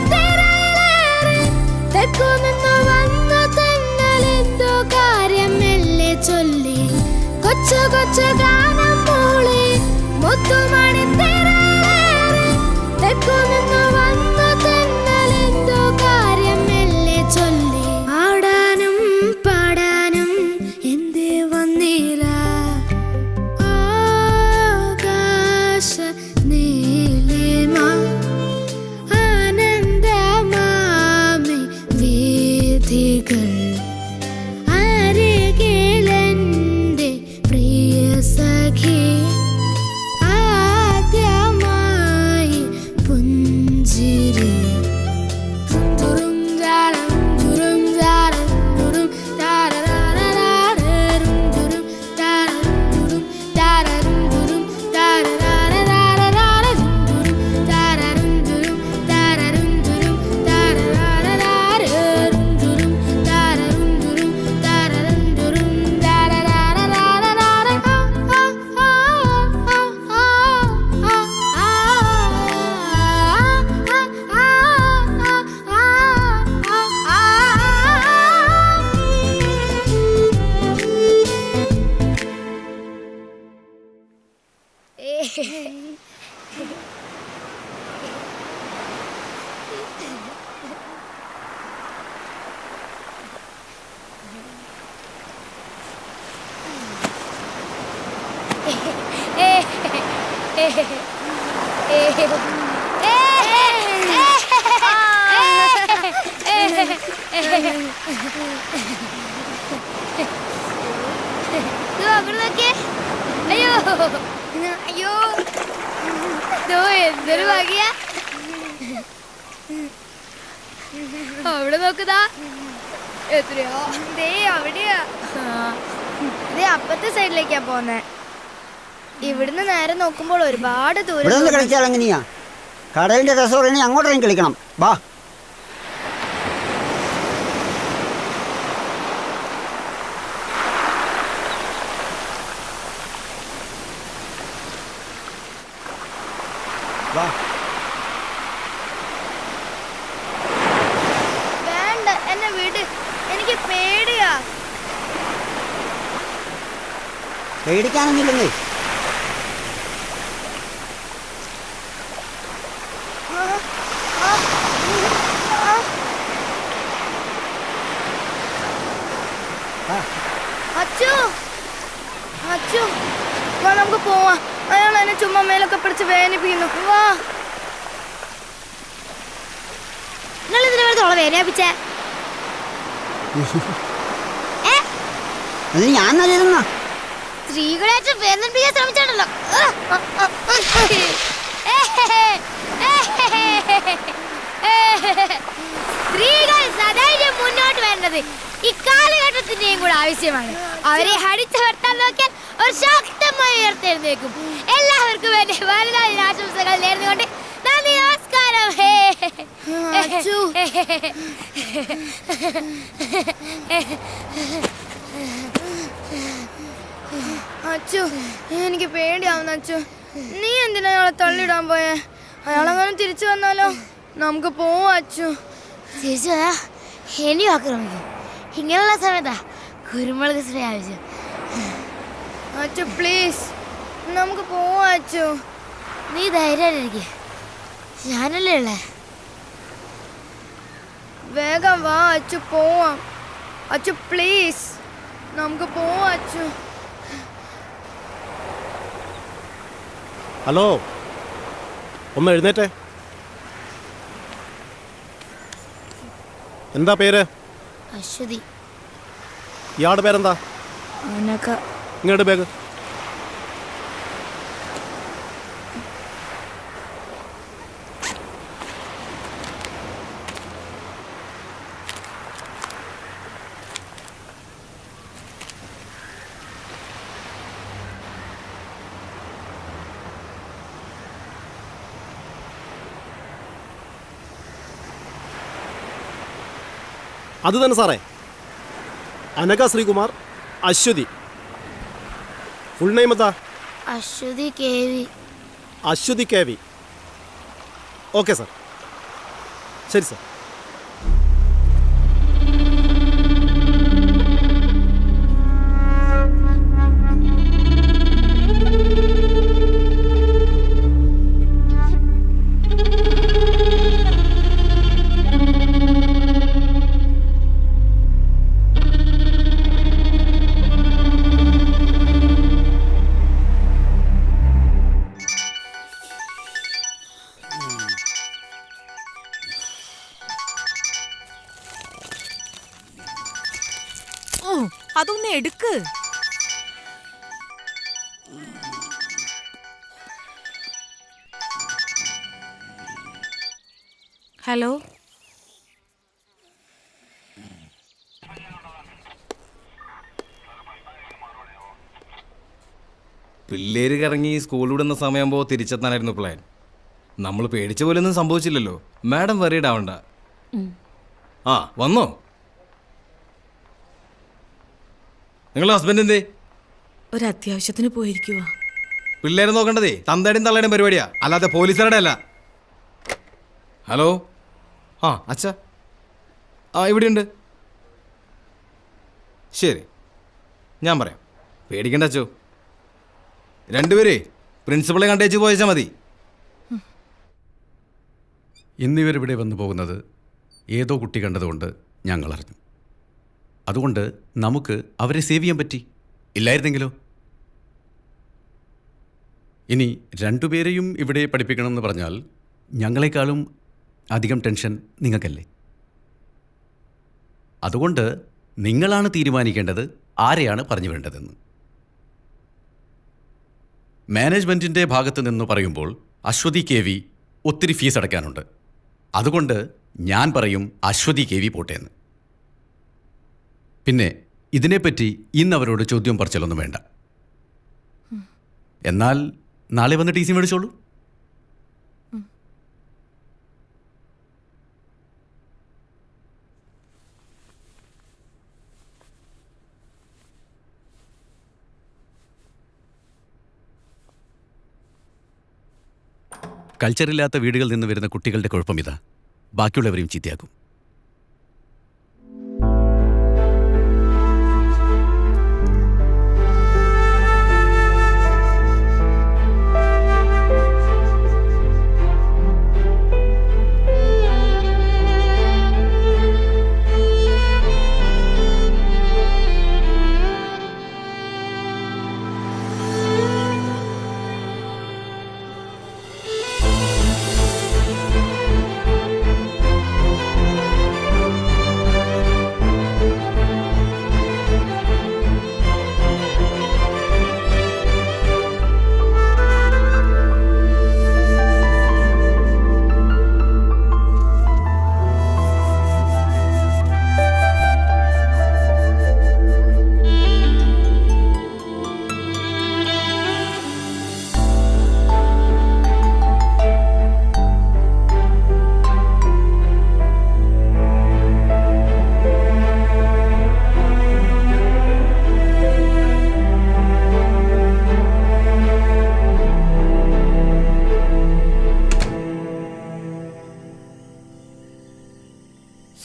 തെക്കുനിന്നു വന്ന തെന്നലെന്തോ കാര്യം മെല്ലെ ചൊല്ലി. കൊച്ചു കൊച്ചു ഗാനം മൂളി മുത്തുമണി തെക്കുനിന്നു വന്ന തെന്നലെന്തോ കാര്യം മെല്ലെ ചൊല്ലി. ആടാനും പാടാനും എന്തേ വന്നില്ല ആകാശ നീലിമ അരികിലെന്റെ പ്രിയ സഖി ആദ്യമായി പുഞ്ചിരി. അയ്യോ അയ്യോ എന്തൊരു ഭാഗ്യ. അവിടെ നോക്കുതാ എത്രയോ ദേ അവിടെയാ. ദേ അപ്പത്തെ സൈഡിലേക്കാ പോന്നെ. ഇവിടുന്ന് നേരെ നോക്കുമ്പോൾ ഒരുപാട് ദൂരം. കളിച്ചാൽ എങ്ങനെയാ? കടലിന്റെ രസം അങ്ങോട്ടേക്കും കളിക്കണം. വാ. വേണ്ട, എന്നെ വീട്. എനിക്ക് പേടിയാ. പേടിക്കാനൊന്നുമില്ലെന്നേ. അച്ചു അച്ചു വാ, നമുക്ക് പോവാ. അയാൾ എന്നെ ചുമ്മാ മേലൊക്കെ പിടിച്ച് വേദനിപ്പിക്കുന്നു. വാ. നിങ്ങൾ ഇതിനെ വെറുതെ വേദനിപ്പിച്ചേ? ഞാൻ നല്ലതെന്ന സ്ത്രീകളായിട്ട് വേദനിപ്പിക്കാൻ ശ്രമിച്ചാണല്ലോ. സ്ത്രീകൾ സദൈര്യം മുന്നോട്ട് വേണ്ടത് ഇക്കാലഘട്ടത്തിന്റെയും കൂടെ ആവശ്യമാണ്. അവരെ അടിച്ചു വെട്ടാൻ നോക്കിയാൽ ഒരു ശക്തമായി ഉയർത്തെഴുന്നേക്കും. എല്ലാവർക്കും വേണ്ടി വലുതായ ആശംസകൾ നേർന്നുകൊണ്ട് നന്ദി, നമസ്കാരം. അച്ചു, എനിക്ക് പേടിയാവുന്നു. അച്ചു, നീ എന്തിനാ അയാളെ തള്ളിയിടാൻ പോയേ? അയാളെങ്ങനെ തിരിച്ചു വന്നാലോ? നമുക്ക് പോവാ അച്ചു. തിരിച്ചു ഇനിയും ആക്രമിക്കും. ഇങ്ങനെയുള്ള സമയത്താ കുരുമുളക് സ്പ്രേ ആവശ്യം. അച്ചു പ്ലീസ്, നമുക്ക് പോവാ അച്ചു. നീ ധൈര്യമായിരിക്കും, ഞാനല്ലേ ഉള്ളേ. വേഗം വാ അച്ചു, പോവാം. അച്ചു പ്ലീസ്, നമുക്ക് പോവാ അച്ചു. ഹലോ, ഒന്ന് എഴുന്നേറ്റേ. എന്താ പേര്? അശ്വതി. ഇയാളുടെ പേരെന്താ? അനക. ഇങ്ങോട്ട് ബാഗ്. അത് തന്നെ സാറേ, അനക ശ്രീകുമാർ, അശ്വതി. ഫുൾ നെയിം എന്താ? Aswathy KV. Aswathy KV. Okay sir, ശരി സാർ. അതൊന്ന് എടുക്ക്. ഹലോ, പിള്ളേര് കറങ്ങി സ്കൂൾ വിടുന്ന സമയമാകുമ്പോൾ തിരിച്ചെത്താനായിരുന്നു പ്ലാൻ. നമ്മൾ പേടിച്ച പോലൊന്നും സംഭവിച്ചില്ലല്ലോ. മാഡം വറീഡ് ആവണ്ട. ആ വന്നോ? നിങ്ങളുടെ ഹസ്ബൻഡ് എന്തേ? ഒരു അത്യാവശ്യത്തിന് പോയിരിക്കുവാ. പിള്ളേരെ നോക്കേണ്ടതേ തന്തയുടെയും തള്ളയുടെയും പരിപാടിയാ, അല്ലാതെ പോലീസുകാരുടെ അല്ല. ഹലോ, ആ അച്ഛ, ആ ഇവിടെയുണ്ട്. ശരി, ഞാൻ പറയാം, പേടിക്കണ്ട അച്ചോ. രണ്ടുപേരേ പ്രിൻസിപ്പളെ കണ്ടേച്ച് പോയച്ചാൽ മതി. ഇന്നിവരിവിടെ വന്നു പോകുന്നത് ഏതോ കുട്ടി കണ്ടതുകൊണ്ട് ഞങ്ങൾ അറിഞ്ഞു. അതുകൊണ്ട് നമുക്ക് അവരെ സേവ് ചെയ്യാൻ പറ്റി. ഇല്ലായിരുന്നെങ്കിലോ? ഇനി രണ്ടുപേരെയും ഇവിടെ പഠിപ്പിക്കണമെന്ന് പറഞ്ഞാൽ ഞങ്ങളെക്കാളും അധികം ടെൻഷൻ നിങ്ങൾക്കല്ലേ? അതുകൊണ്ട് നിങ്ങളാണ് തീരുമാനിക്കേണ്ടത് ആരെയാണ് പറഞ്ഞു വേണ്ടതെന്ന്. മാനേജ്മെൻറ്റിൻ്റെ ഭാഗത്ത് നിന്ന് പറയുമ്പോൾ അശ്വതി KV ഒത്തിരി ഫീസ് അടയ്ക്കാനുണ്ട്. അതുകൊണ്ട് ഞാൻ പറയും അശ്വതി KV പോട്ടേന്ന്. പിന്നെ ഇതിനെപ്പറ്റി ഇന്ന് അവരോട് ചോദ്യം പറച്ചിലൊന്നും വേണ്ട. എന്നാൽ നാളെ വന്ന് TC മേടിച്ചോളൂ. കൾച്ചറില്ലാത്ത വീടുകളിൽ നിന്ന് വരുന്ന കുട്ടികളുടെ കുഴപ്പം ഇതാ, ബാക്കിയുള്ളവരെയും ചീത്തയാക്കും.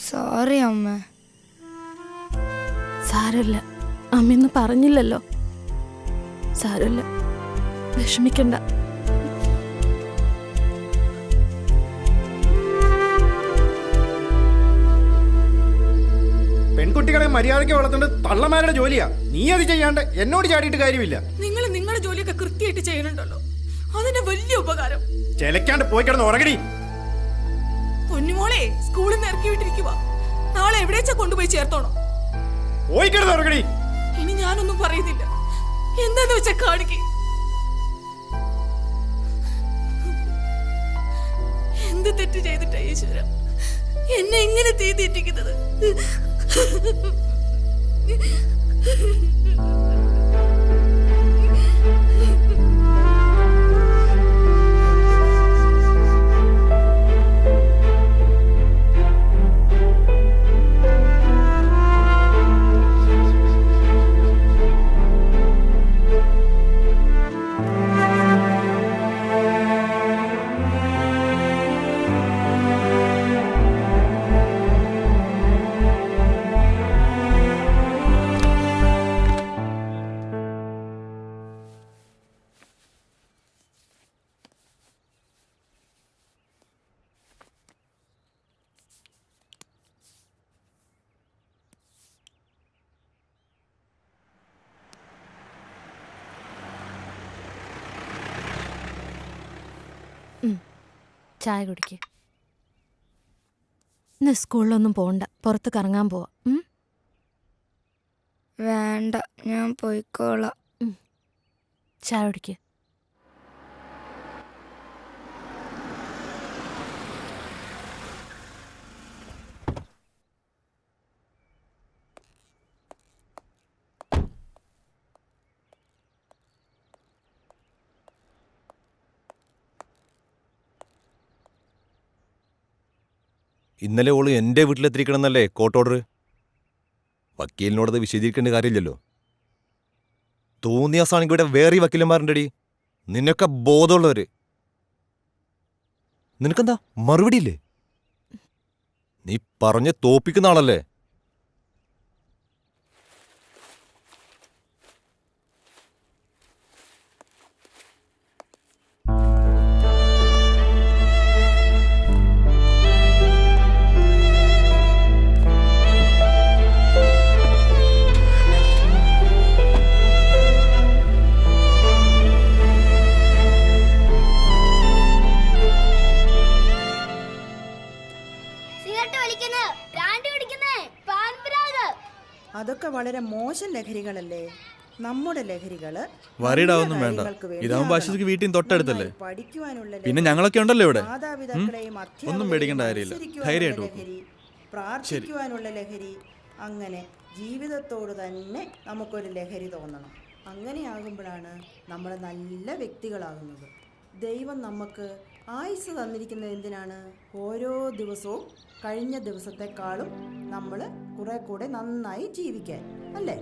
സോറി അമ്മ. സാരമില്ല, അമ്മയൊന്നും പറഞ്ഞില്ലല്ലോ. സാരമില്ല, വിഷമിക്കണ്ട. പെൺകുട്ടികളെ മര്യാദയ്ക്ക് വളർത്തേണ്ടത് തള്ളമാരുടെ ജോലിയാ. നീ അത് ചെയ്യാണ്ട് എന്നോട് ചാടിയിട്ട് കാര്യമില്ല. നിങ്ങൾ നിങ്ങളുടെ ജോലിയൊക്കെ കൃത്യമായിട്ട് ചെയ്യണുണ്ടല്ലോ, അതിന്റെ വലിയ ഉപകാരം. ചെലക്കാണ്ട് പോയി കിടന്ന് ഉറങ്ങടി. പൊന്നുമോളെ സ്കൂളിൽ നിന്ന് ഇറക്കി വിട്ടിരിക്കുക. നാളെ എവിടേച്ചാ കൊണ്ടുപോയി ചേർത്തോണം? പോയിക്കിടന്ന് ഉറങ്ങടി. ഇനി ഞാനൊന്നും പറയുന്നില്ല. എന്താന്ന് വെച്ചാ കാണിക്കേ. എന്ത് തെറ്റ് ചെയ്തിട്ടാ ഈശ്വര എന്നെ എങ്ങനെ തീ തെറ്റിക്കുന്നത്? ചായ കുടിക്ക്. ഇന്ന് സ്കൂളിലൊന്നും പോണ്ട, പുറത്ത് കറങ്ങാൻ പോവാ. വേണ്ട, ഞാൻ പോയിക്കോളാം. ചായ കുടിക്ക്. ഇന്നലെ ഓള് എൻ്റെ വീട്ടിലെത്തിരിക്കണമെന്നല്ലേ കോർട്ട് ഓർഡർ? വക്കീലിനോടത് വിശദീകരിക്കേണ്ട കാര്യമില്ലല്ലോ. തോന്നിയ സാണെങ്കിൽ ഇവിടെ വേറെ വക്കീലന്മാരുണ്ടടി, നിന്നൊക്കെ ബോധമുള്ളവര്. നിനക്കെന്താ മറുപടിയില്ലേ? നീ പറഞ്ഞ് തോപ്പിക്കുന്ന ആളല്ലേ? അതൊക്കെ വളരെ മോശം ലഹരികളല്ലേ? നമ്മുടെ ലഹരികള് വറിയിടാവൊന്നും വേണ്ട. ഇതാവുമ്പോ ആശുപത്രിക്ക് വീട്ടിൽ തൊട്ടടുത്തല്ലേ. പിന്നെ ഞങ്ങളൊക്കെ ഉണ്ടല്ലോ ഇവിടെ. ഒന്നും പേടിക്കേണ്ട കാര്യമില്ല. ധൈര്യമായിട്ട് പോകും. പ്രാർത്ഥിക്കുവാനുള്ള ലഹരി, അങ്ങനെ ജീവിതത്തോട് തന്നെ നമുക്കൊരു ലഹരി തോന്നണം. അങ്ങനെയാകുമ്പോഴാണ് നമ്മൾ നല്ല വ്യക്തികളാകുന്നത്. ദൈവം നമുക്ക് ആയുസ് തന്നിരിക്കുന്നത് എന്തിനാണ്? ഓരോ ദിവസവും കഴിഞ്ഞ ദിവസത്തെക്കാളും നമ്മൾ കുറെ കൂടെ നന്നായി ജീവിക്കാൻ, അല്ലേ?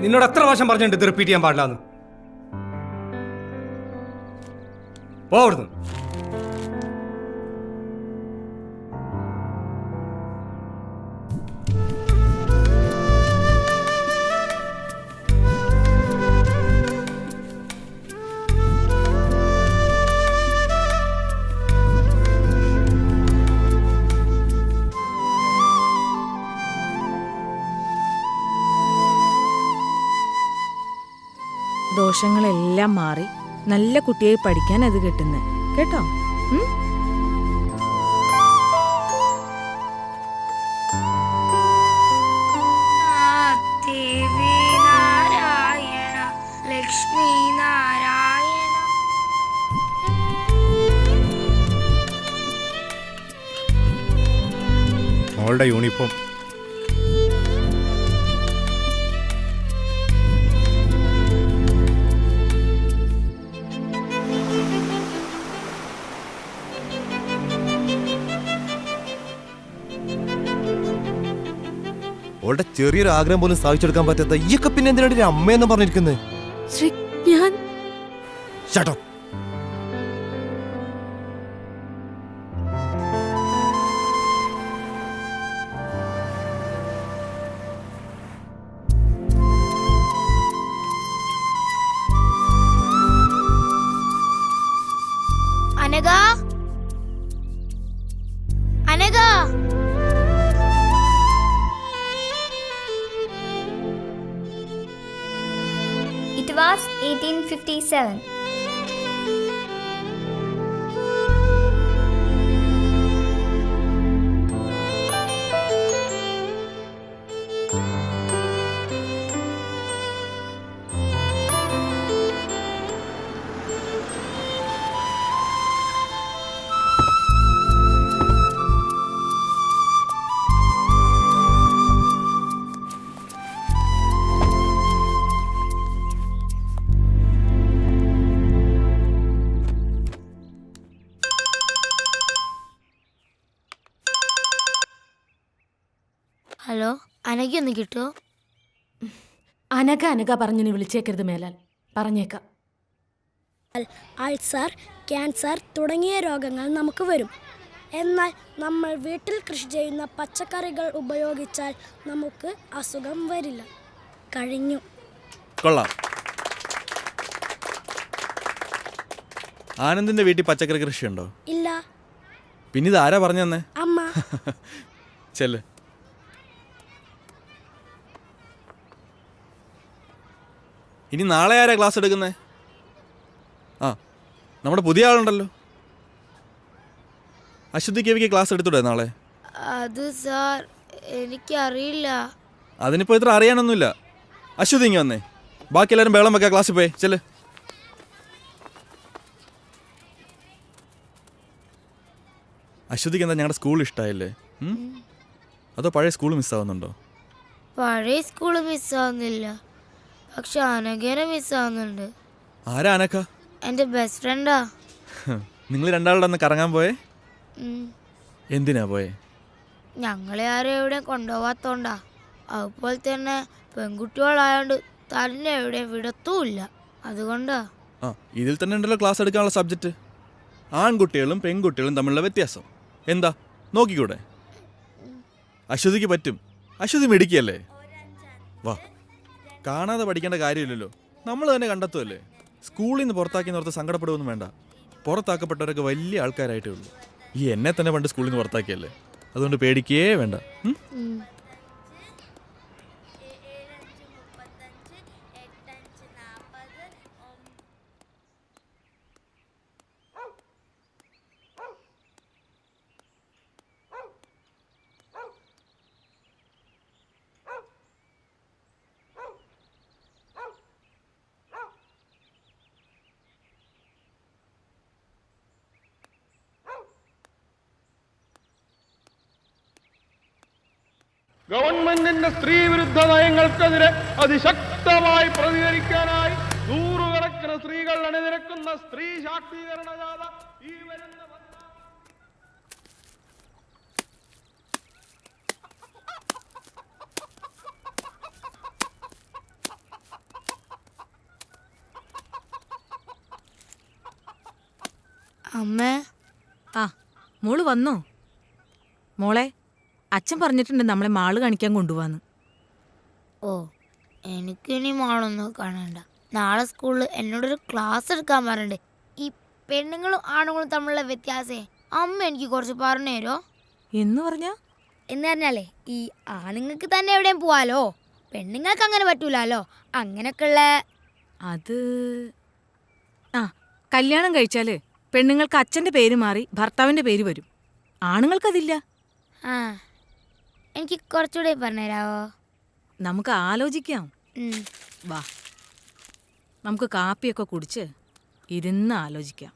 നിന്നോട് എത്ര പ്രാവശ്യം പറഞ്ഞിട്ടുണ്ട് ഇത് റിപ്പീറ്റ് ചെയ്യാൻ പാടില്ലാന്ന്? പോ അവിടുന്ന്. ദോഷങ്ങളെല്ലാം മാറി നല്ല കുട്ടിയായി പഠിക്കാൻ അത് കിട്ടുന്നത് കേട്ടോ. ദേവി നാരായണ ലക്ഷ്മി നാരായണ. മോളുടെ യൂണിഫോം ഓളുടെ ചെറിയൊരു ആഗ്രഹം പോലും സാധിച്ചെടുക്കാൻ പറ്റാത്ത ഈയൊക്കെ പിന്നെ എന്തിനാണ് അമ്മയെന്ന് പറഞ്ഞിരിക്കുന്നത്? ശ്രീ ഞാൻ Shut up. Anagha Anagha It was 1857. Hello Anagha ഒന്ന് കിട്ടുമോ? അനഘ അനഘ പറഞ്ഞു നീ വിളിച്ചേക്കരുത് മേലാൽ. പറഞ്ഞേക്കാം. അൾസർ, ക്യാൻസർ തുടങ്ങിയ രോഗങ്ങൾ നമുക്ക് വരും. എന്നാൽ നമ്മൾ വീട്ടിൽ കൃഷി ചെയ്യുന്ന പച്ചക്കറികൾ ഉപയോഗിച്ചാൽ നമുക്ക് അസുഖം വരില്ല. കഴിഞ്ഞു. കൊള്ളാം. ആനന്ദിന്റെ വീട്ടിൽ പച്ചക്കറി കൃഷിയുണ്ടോ? ഇല്ല. പിന്നെ ഇത് ആരാ പറഞ്ഞു തന്നെ? അമ്മ. ചെല്ല്. ഇനി നാളെ ആരാ ക്ലാസ് എടുക്കുന്നേ? ആ, നമ്മുടെ പുതിയ ആളുണ്ടല്ലോ. അശ്വതി കേവിക്ക് ക്ലാസ് എടുത്തൂടെ നാളെ? അത് സാർ എനിക്കറിയില്ല. അതിനിപ്പോൾ ഇത്ര അറിയാനൊന്നുമില്ല. അശ്വതി ഇങ്ങ് വന്നേ. ബാക്കി എല്ലാവരും ബേളം വെക്കാം, ക്ലാസ്സിൽ പോയി ചെല്ല്. അശ്വതിക്ക് എന്താ ഞങ്ങളുടെ സ്കൂൾ ഇഷ്ടമായില്ലേ? അതോ പഴയ സ്കൂൾ മിസ്സാവുന്നുണ്ടോ? പഴയ സ്കൂള് മിസ്സാവുന്നില്ല, പക്ഷെ അനഘേനെ മിസ്സാവുന്നുണ്ട്. ആരാ അനക്ക? എൻ്റെ ബെസ്റ്റ് ഫ്രണ്ടാ. നിങ്ങൾ രണ്ടാളുടെ അന്ന് കറങ്ങാൻ പോയേ? എന്തിനാ പോയേ? ഞങ്ങളെ ആരും എവിടെയും കൊണ്ടുപോകാത്തോണ്ടാ. അതുപോലെ തന്നെ പെൺകുട്ടികളായോണ്ട് തന്നെ എവിടെയും വിടത്തുമില്ല, അതുകൊണ്ടാ. ആ, ഇതിൽ തന്നെ ഉണ്ടല്ലോ ക്ലാസ് എടുക്കാനുള്ള സബ്ജക്റ്റ്. ആൺകുട്ടികളും പെൺകുട്ടികളും തമ്മിലുള്ള വ്യത്യാസം എന്താ നോക്കിക്കൂടെ? അശ്വതിക്ക് പറ്റും. അശ്വതി മിടുക്കിയല്ലേ? വാ, കാണാതെ പഠിക്കേണ്ട കാര്യമില്ലല്ലോ, നമ്മൾ തന്നെ കണ്ടെത്തുമല്ലേ. സ്കൂളിൽ നിന്ന് പുറത്താക്കിയെന്നോർത്ത് സങ്കടപ്പെടുകയൊന്നും വേണ്ട. പുറത്താക്കപ്പെട്ടവരൊക്കെ വലിയ ആൾക്കാരായിട്ടേ ഉള്ളൂ. ഈ എന്നെ തന്നെ പണ്ട് സ്കൂളിൽ നിന്ന് പുറത്താക്കിയല്ലേ, അതുകൊണ്ട് പേടിക്കേ വേണ്ട. ഗവൺമെന്റിന്റെ സ്ത്രീ വിരുദ്ധ നയങ്ങൾക്കെതിരെ അതിശക്തമായി പ്രതികരിക്കാനായി നൂറുകണക്കിന് സ്ത്രീകൾ അണിനിരക്കുന്ന സ്ത്രീ ശാക്തീകരണ ജാഥ ഈ വരുന്ന അമ്മേ. ആ, മോള് വന്നോ? മോളെ, അച്ഛൻ പറഞ്ഞിട്ടുണ്ട് നമ്മളെ മാള് കാണിക്കാൻ കൊണ്ടുപോവാന്ന്. ഓ, എനിക്കിനി മാളൊന്നും കാണണ്ട. നാളെ സ്കൂളിൽ എന്നോടൊരു ക്ലാസ് എടുക്കാൻ പറഞ്ഞിട്ടുണ്ട്. ഈ പെണ്ണുങ്ങളും ആണുങ്ങളും തമ്മിലുള്ള വ്യത്യാസേ അമ്മ എനിക്ക് കുറച്ച് പറഞ്ഞു തരുമോ? എന്ന് പറഞ്ഞാലേ ഈ ആണുങ്ങൾക്ക് തന്നെ എവിടെയും പോവാലോ, പെണ്ണുങ്ങൾക്ക് അങ്ങനെ പറ്റൂലോ. അങ്ങനെയൊക്കെയുള്ള അത് ആ, കല്യാണം കഴിച്ചാല് പെണ്ണുങ്ങൾക്ക് അച്ഛന്റെ പേര് മാറി ഭർത്താവിന്റെ പേര് വരും. ആണുങ്ങൾക്കതില്ല. ആ, എനിക്ക് കുറച്ചുകൂടെ പറഞ്ഞുതരാവോ? നമുക്ക് ആലോചിക്കാം. വാ, നമുക്ക് കാപ്പിയൊക്കെ കുടിച്ച് ഇരുന്ന് ആലോചിക്കാം.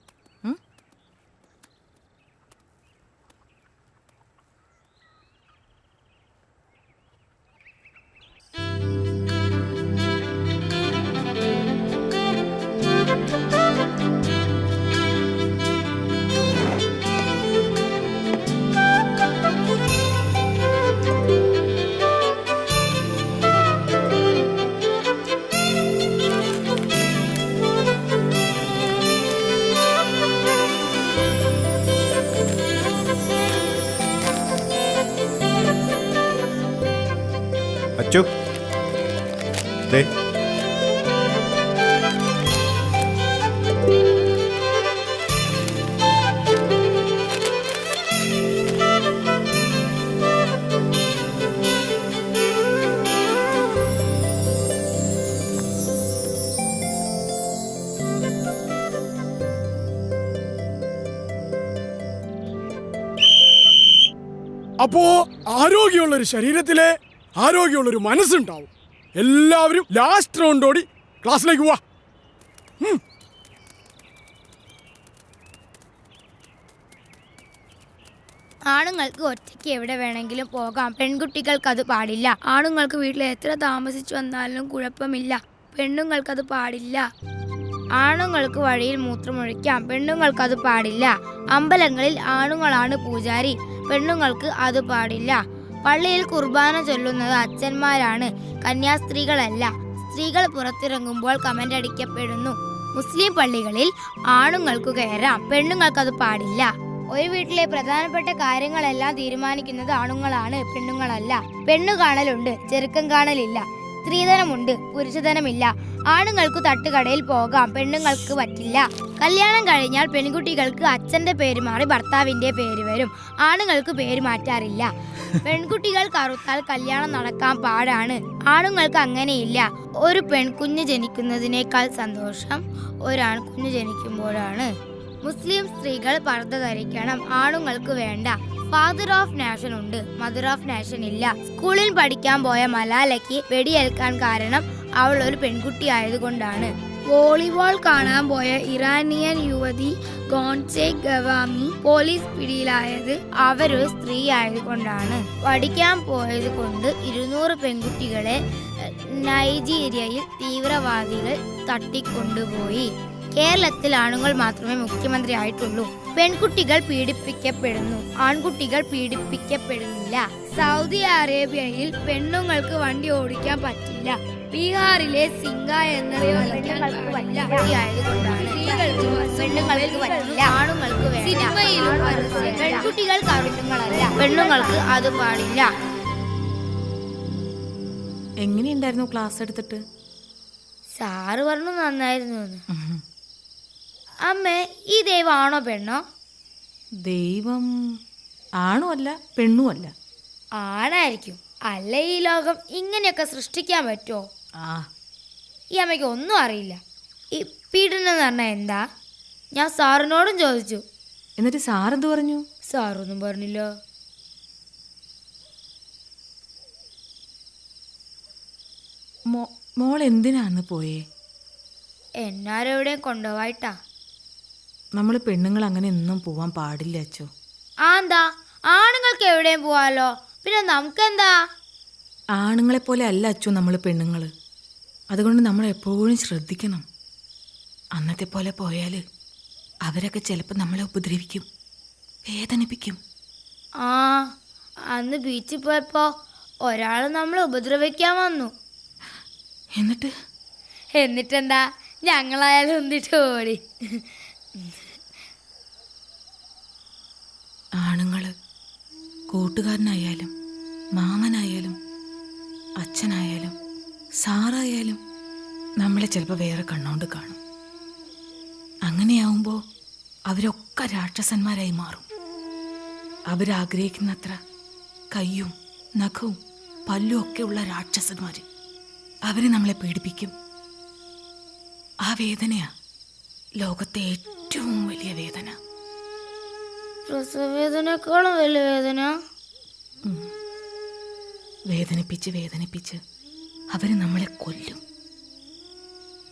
ദേ അപ്പോ ആരോഗ്യമുള്ളൊരു ശരീരത്തിലെ ആരോഗ്യമുള്ളൊരു മനസ്സുണ്ടാവും. എല്ലാവരും ലാസ്റ്റ് റൗണ്ട് ഓടി ക്ലാസ്സിലേക്ക് പോവാ. ആണുങ്ങൾക്ക് ഒറ്റയ്ക്ക് എവിടെ വേണമെങ്കിലും പോകാം, പെൺകുട്ടികൾക്ക് അത് പാടില്ല. ആണുങ്ങൾക്ക് വീട്ടിൽ എത്ര താമസിച്ചു വന്നാലും കുഴപ്പമില്ല, പെണ്ണുങ്ങൾക്കത് പാടില്ല. ആണുങ്ങൾക്ക് വഴിയിൽ മൂത്രമൊഴിക്കാം, പെണ്ണുങ്ങൾക്കത് പാടില്ല. അമ്പലങ്ങളിൽ ആണുങ്ങളാണ് പൂജാരി, പെണ്ണുങ്ങൾക്ക് അത് പാടില്ല. പള്ളിയിൽ കുർബാന ചൊല്ലുന്നത് അച്ഛന്മാരാണ്, കന്യാസ്ത്രീകളല്ല. സ്ത്രീകൾ പുറത്തിറങ്ങുമ്പോൾ കമന്റ് അടിക്കപ്പെടുന്നു. മുസ്ലിം പള്ളികളിൽ ആണുങ്ങൾക്ക് കയറാം, പെണ്ണുങ്ങൾക്കത് പാടില്ല. ഒരു വീട്ടിലെ പ്രധാനപ്പെട്ട കാര്യങ്ങളെല്ലാം തീരുമാനിക്കുന്നത് ആണുങ്ങളാണ്, പെണ്ണുങ്ങളല്ല. പെണ്ണു കാണലുണ്ട്, ചെറുക്കം കാണലില്ല. സ്ത്രീധനമുണ്ട്, പുരുഷധനമില്ല. ആണുങ്ങൾക്ക് തട്ടുകടയിൽ പോകാം, പെണ്ണുങ്ങൾക്ക് പറ്റില്ല. കല്യാണം കഴിഞ്ഞാൽ പെൺകുട്ടികൾക്ക് അച്ഛന്റെ പേര് മാറി ഭർത്താവിന്റെ പേര് വരും, ആണുങ്ങൾക്ക് പേര് മാറ്റാറില്ല. പെൺകുട്ടികൾ കറുത്താൽ കല്യാണം നടക്കാൻ പാടാണ്, ആണുങ്ങൾക്ക് അങ്ങനെയില്ല. ഒരു പെൺകുഞ്ഞ് ജനിക്കുന്നതിനേക്കാൾ സന്തോഷം ഒരാൺകുഞ്ഞ് ജനിക്കുമ്പോഴാണ്. മുസ്ലിം സ്ത്രീകൾ പർദ്ദ ധരിക്കണം, ആണുങ്ങൾക്ക് വേണ്ട. ഫാദർ ഓഫ് നാഷൻ ഉണ്ട്, മദർ ഓഫ് നാഷൻ ഇല്ല. സ്കൂളിൽ പഠിക്കാൻ പോയ മലാലയ്ക്ക് വെടിയേൽക്കാൻ കാരണം അവൾ ഒരു പെൺകുട്ടി ആയതുകൊണ്ടാണ്. വോളിബോൾ കാണാൻ പോയ ഇറാനിയൻ യുവതി ഗോൺസെ ഗവാമി പോലീസ് പിടിയിലായത് അവരൊരു സ്ത്രീ ആയതുകൊണ്ടാണ്. പഠിക്കാൻ പോയത് കൊണ്ട് 200 പെൺകുട്ടികളെ നൈജീരിയയിൽ തീവ്രവാദികൾ തട്ടിക്കൊണ്ടുപോയി. കേരളത്തിൽ ആണുങ്ങൾ മാത്രമേ മുഖ്യമന്ത്രി ആയിട്ടുള്ളൂ. പെൺകുട്ടികൾ പീഡിപ്പിക്കപ്പെടുന്നു, ആൺകുട്ടികൾ പീഡിപ്പിക്കപ്പെടുന്നില്ല. സൗദി അറേബ്യയിൽ പെണ്ണുങ്ങൾക്ക് വണ്ടി ഓടിക്കാൻ പറ്റില്ല. ബീഹാറിലെ സിംഗ എന്ന പെണ്ണുങ്ങൾക്ക് പറ്റില്ല, ആണുങ്ങൾക്ക് വേണ്ട. സിനിമയിലും പെൺകുട്ടികൾക്ക് ആണുങ്ങളല്ല, പെണ്ണുങ്ങൾക്ക് അത് പാടില്ല. എങ്ങനെയുണ്ടായിരുന്നു ക്ലാസ് എടുത്തിട്ട്? സാറ് പറഞ്ഞു നന്നായിരുന്നു. അമ്മേ, ഈ ദൈവം ആണോ പെണ്ണോ? ദൈവം ആണോ അല്ല പെണ്ണും അല്ല. ആണായിരിക്കും, അല്ല ഈ ലോകം ഇങ്ങനെയൊക്കെ സൃഷ്ടിക്കാൻ പറ്റുമോ? ഈ അമ്മയ്ക്ക് ഒന്നും അറിയില്ല. ഈ പീഡനം എന്ന് പറഞ്ഞാൽ എന്താ? ഞാൻ സാറിനോടും ചോദിച്ചു. എന്നിട്ട് സാറെന്ത് പറഞ്ഞു? സാറൊന്നും പറഞ്ഞില്ല. മോൾ എന്തിനാന്ന് പോയേ? എന്നാരെവിടെയും കൊണ്ടുപോയിട്ടാ. നമ്മൾ പെണ്ണുങ്ങൾ അങ്ങനെ ഒന്നും പോവാൻ പാടില്ല അച്ചോ. എന്താ, ആണുങ്ങൾക്ക് എവിടെയും പോവാലോ, പിന്നെ നമുക്കെന്താ? ആണുങ്ങളെ പോലെ അല്ല അച്ചോ നമ്മൾ പെണ്ണുങ്ങൾ. അതുകൊണ്ട് നമ്മൾ എപ്പോഴും ശ്രദ്ധിക്കണം. അന്നത്തെ പോലെ പോയാൽ അവരൊക്കെ ചിലപ്പോൾ നമ്മളെ ഉപദ്രവിക്കും, വേദനിപ്പിക്കും. അന്ന് ബീച്ചിൽ പോയപ്പോ ഒരാൾ നമ്മളെ ഉപദ്രവിക്കാൻ വന്നു. എന്നിട്ടെന്താ, ഞങ്ങളായാലും ഒന്നിട്ട് ഓടി. ആണുങ്ങള് കൂട്ടുകാരനായാലും മാമനായാലും അച്ഛനായാലും സാറായാലും നമ്മളെ ചിലപ്പോൾ വേറെ കണ്ണുകൊണ്ട് കാണും. അങ്ങനെയാവുമ്പോൾ അവരൊക്കെ രാക്ഷസന്മാരായി മാറും. അവരാഗ്രഹിക്കുന്നത്ര കയ്യും നഖവും പല്ലും ഒക്കെ ഉള്ള രാക്ഷസന്മാർ അവരെ നമ്മളെ പീഡിപ്പിക്കും. ആ വേദനയാ ലോകത്തെ ഏറ്റവും വലിയ വേദന. പ്രസവവേദനേക്കാളും വലിയ വേദന. വേദനിപ്പിച്ച് വേദനിപ്പിച്ച് അവർ നമ്മളെ കൊല്ലും.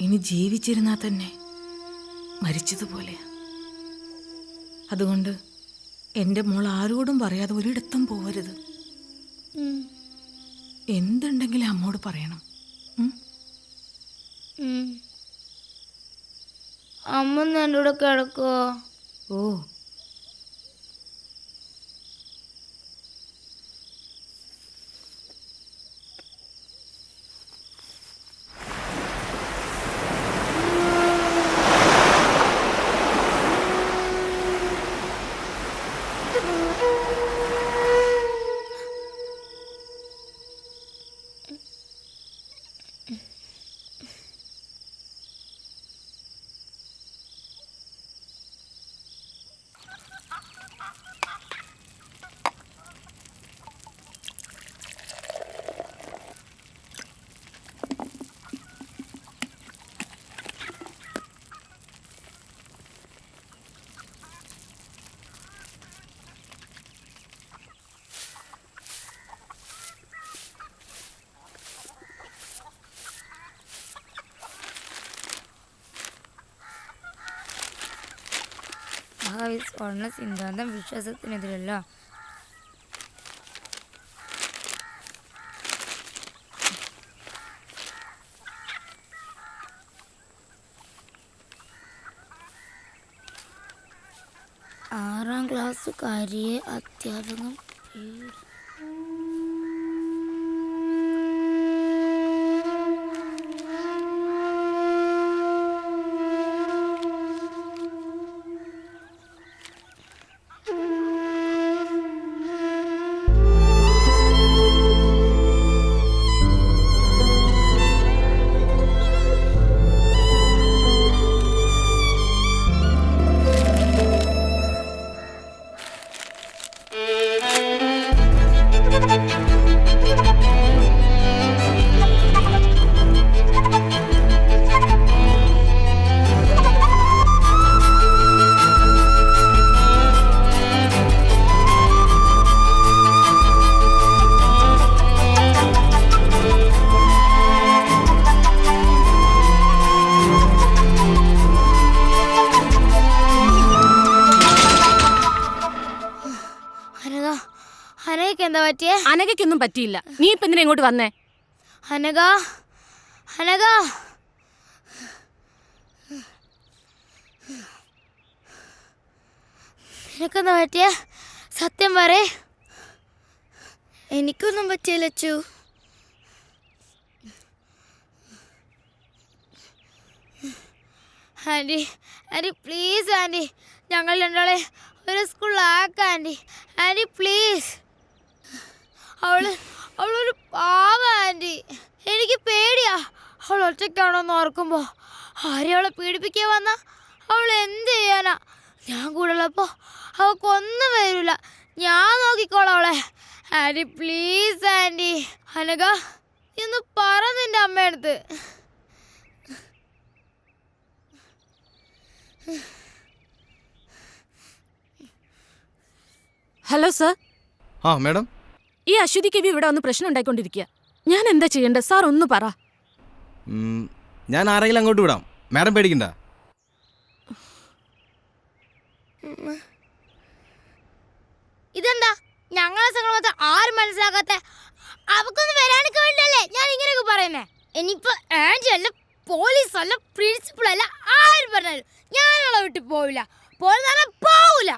ഇനി ജീവിച്ചിരുന്നാൽ തന്നെ മരിച്ചതുപോലെയാ. അതുകൊണ്ട് എൻ്റെ മോൾ ആരോടും പറയാതെ ഒരിടത്തും പോവരുത്. എന്തുണ്ടെങ്കിലും അമ്മോട് പറയണം. അമ്മ എൻ്റെ കൂടെ കിടക്കുവോ? ഓ, ഈ സ്വർണ്ണ സിദ്ധാന്തം വിശ്വാസത്തിനെതിരല്ല. ആറാം ക്ലാസ്സുകാരിയെ അധ്യാപകൻ അനഘയ്ക്ക് എന്താ പറ്റിയേ? അനഘയ്ക്കൊന്നും പറ്റിയില്ല. നീ ഇപ്പൊ എന്തിനാ ഇങ്ങോട്ട് വന്നേ? അനഘ അനഘ നിനക്കെന്താ പറ്റിയേ? സത്യം പറയേ. എനിക്കൊന്നും പറ്റിയില്ല Achu. Aunty aunty please aunty, ഞങ്ങൾ രണ്ടാളെ ഒരു സ്കൂളിലാക്കാം ആൻറ്റി. Aunty please. അവളൊരു പാവ ആൻറ്റി. എനിക്ക് പേടിയാ അവൾ ഒറ്റയ്ക്കാണോന്ന് ഓർക്കുമ്പോൾ. ആരെയും അവളെ പീഡിപ്പിക്കാൻ വന്നാ അവൾ എന്ത് ചെയ്യാനാ? ഞാൻ കൂടെ ഉള്ളപ്പോൾ അവൾക്കൊന്നും വരില്ല. ഞാൻ നോക്കിക്കോളാം അവളെ. Anti please anti. അനഘ ഇന്ന് പറ നിന്റെ അമ്മയടുത്ത്. Hello sir. ആ മാഡം, ഈ അശ്വതി കവി ഇവിടെ വന്ന് പ്രശ്നം ഉണ്ടായിക്കൊണ്ടിരിക്കുക. ഞാൻ എന്താ ചെയ്യേണ്ടത് സാർ? ഒന്ന് പറ. ഞാൻ ആരെങ്കിലും അങ്ങോട്ട് വിടാം, മാഡം പേടിക്കണ്ട. ഇതെന്താ ഞങ്ങളെ സംഘടന ആരും മനസ്സിലാക്കാത്ത? അവക്കൊന്നും വരാനൊക്കെ വേണ്ടല്ലേ ഞാൻ ഇങ്ങനെയൊക്കെ പറയുന്നേ. ഇനിയിപ്പോ ആൻറ്റി അല്ല, പോലീസ് അല്ല, പ്രിൻസിപ്പൾ അല്ല, ആരും പറഞ്ഞാലും ഞാനവളെ വിട്ട് പോവില്ല. പോവില്ല.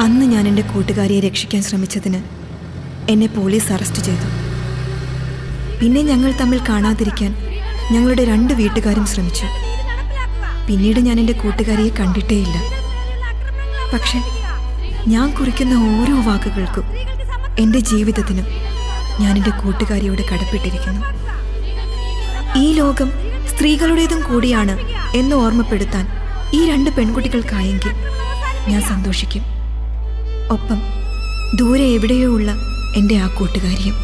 അന്ന് ഞാൻ എൻ്റെ കൂട്ടുകാരിയെ രക്ഷിക്കാൻ ശ്രമിച്ചതിന് എന്നെ പോലീസ് അറസ്റ്റ് ചെയ്തു. പിന്നെ ഞങ്ങൾ തമ്മിൽ കാണാതിരിക്കാൻ ഞങ്ങളുടെ 2 വീട്ടുകാരും ശ്രമിച്ചു. പിന്നീട് ഞാൻ എൻ്റെ കൂട്ടുകാരിയെ കണ്ടിട്ടേയില്ല. പക്ഷെ ഞാൻ കുറിക്കുന്ന ഓരോ വാക്കുകൾക്കും എൻ്റെ ജീവിതത്തിനും ഞാൻ എൻ്റെ കൂട്ടുകാരിയോട് കടപ്പെട്ടിരിക്കുന്നു. ഈ ലോകം സ്ത്രീകളുടേതും കൂടിയാണ് എന്ന് ഓർമ്മപ്പെടുത്താൻ ഈ 2 പെൺകുട്ടികൾക്കായെങ്കിൽ ഞാൻ സന്തോഷിക്കും. ഒപ്പം ദൂരെ എവിടെയോ ഉള്ള എൻ്റെ ആ കൂട്ടുകാരിയും.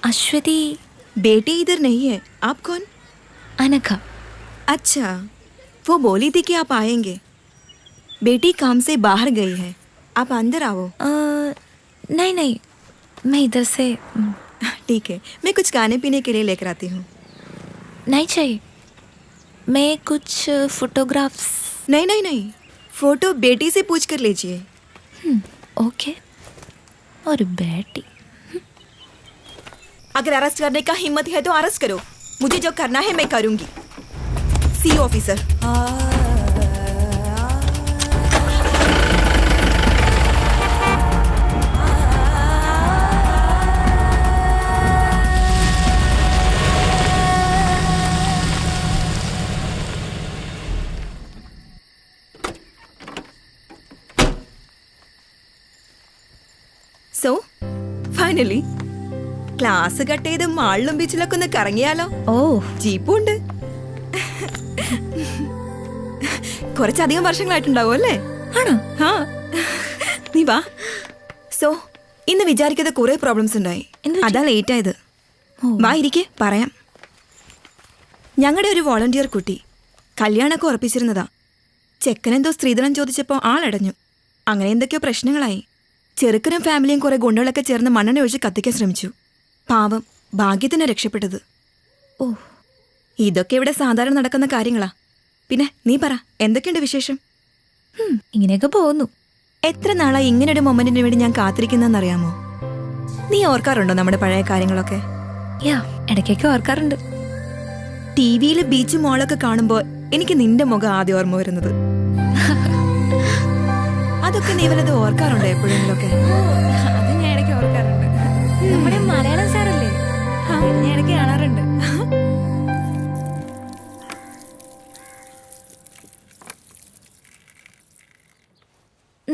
अश्वती बेटी इधर नहीं है. आप कौन? अनघा. अच्छा, वो बोली थी कि आप आएंगे. बेटी काम से बाहर गई है, आप अंदर आओ. नहीं, मैं इधर से. ठीक है, मैं कुछ खाने पीने के लिए लेकर आती हूँ. नहीं चाहिए, मैं कुछ फोटोग्राफ्स. नहीं, फोटो बेटी से पूछ कर लीजिए. ओके. और बेटी, अगर अरेस्ट करने का हिम्मत है तो अरेस्ट करो. मुझे जो करना है मैं करूंगी. सी officer. So finally class cut ചെയ്ത് മാളിലും ബീച്ചിലൊക്കെ ഒന്ന് കറങ്ങിയാലോ? ഓ, ജീപ്പും ഉണ്ട്. കുറച്ചധികം വർഷങ്ങളായിട്ടുണ്ടാവും അല്ലേ? ആണോ? ആ, നീ വാ. സോ ഇന്ന് വിചാരിക്കാതെ കുറെ പ്രോബ്ലംസ് ഉണ്ടായി. അതാ ലേറ്റ് ആയത്. വാ ഇരിക്കെ, പറയാം. ഞങ്ങളുടെ ഒരു വോളണ്ടിയർ കുട്ടി കല്യാണമൊക്കെ ഉറപ്പിച്ചിരുന്നതാ. ചെക്കനെന്തോ സ്ത്രീധനം ചോദിച്ചപ്പോൾ ആളടഞ്ഞു. അങ്ങനെ എന്തൊക്കെയോ പ്രശ്നങ്ങളായി. ചെറുക്കനും ഫാമിലിയും കുറെ ഗുണ്ടകളൊക്കെ ചേർന്ന് മണ്ണെണ്ണ ഒഴിച്ച് കത്തിക്കാൻ ശ്രമിച്ചു. പാവം, ഭാഗ്യത്തിന് രക്ഷപ്പെട്ടത്. ഓ, ഇതൊക്കെ ഇവിടെ സാധാരണ നടക്കുന്ന കാര്യങ്ങളാ. പിന്നെ നീ പറ, എന്തൊക്കെയുണ്ട് വിശേഷം? ഇങ്ങനെയൊക്കെ പോകുന്നു. എത്ര നാളായി ഇങ്ങനൊരു മൊമെന്റിന് വേണ്ടി ഞാൻ കാത്തിരിക്കുന്നതെന്നറിയാമോ? നീ ഓർക്കാറുണ്ടോ നമ്മുടെ പഴയ കാര്യങ്ങളൊക്കെ? യാ, ഇടയ്ക്കൊക്കെ ഓർക്കാറുണ്ട്. ടിവിയിൽ ബീച്ച് മോളൊക്കെ കാണുമ്പോൾ എനിക്ക് നിന്റെ മുഖം ആദ്യം ഓർമ്മ വരുന്നത്. അതൊക്കെ നീ വല്ലത് ഓർക്കാറുണ്ടോ എപ്പോഴെങ്കിലൊക്കെ? അത് ഞാൻ ഇടയ്ക്ക് ഓർക്കാറുണ്ട്. നമ്മുടെ മലയാളം സാറല്ലേ, ഞാൻ ഇടയ്ക്ക് കാണാറുണ്ട്.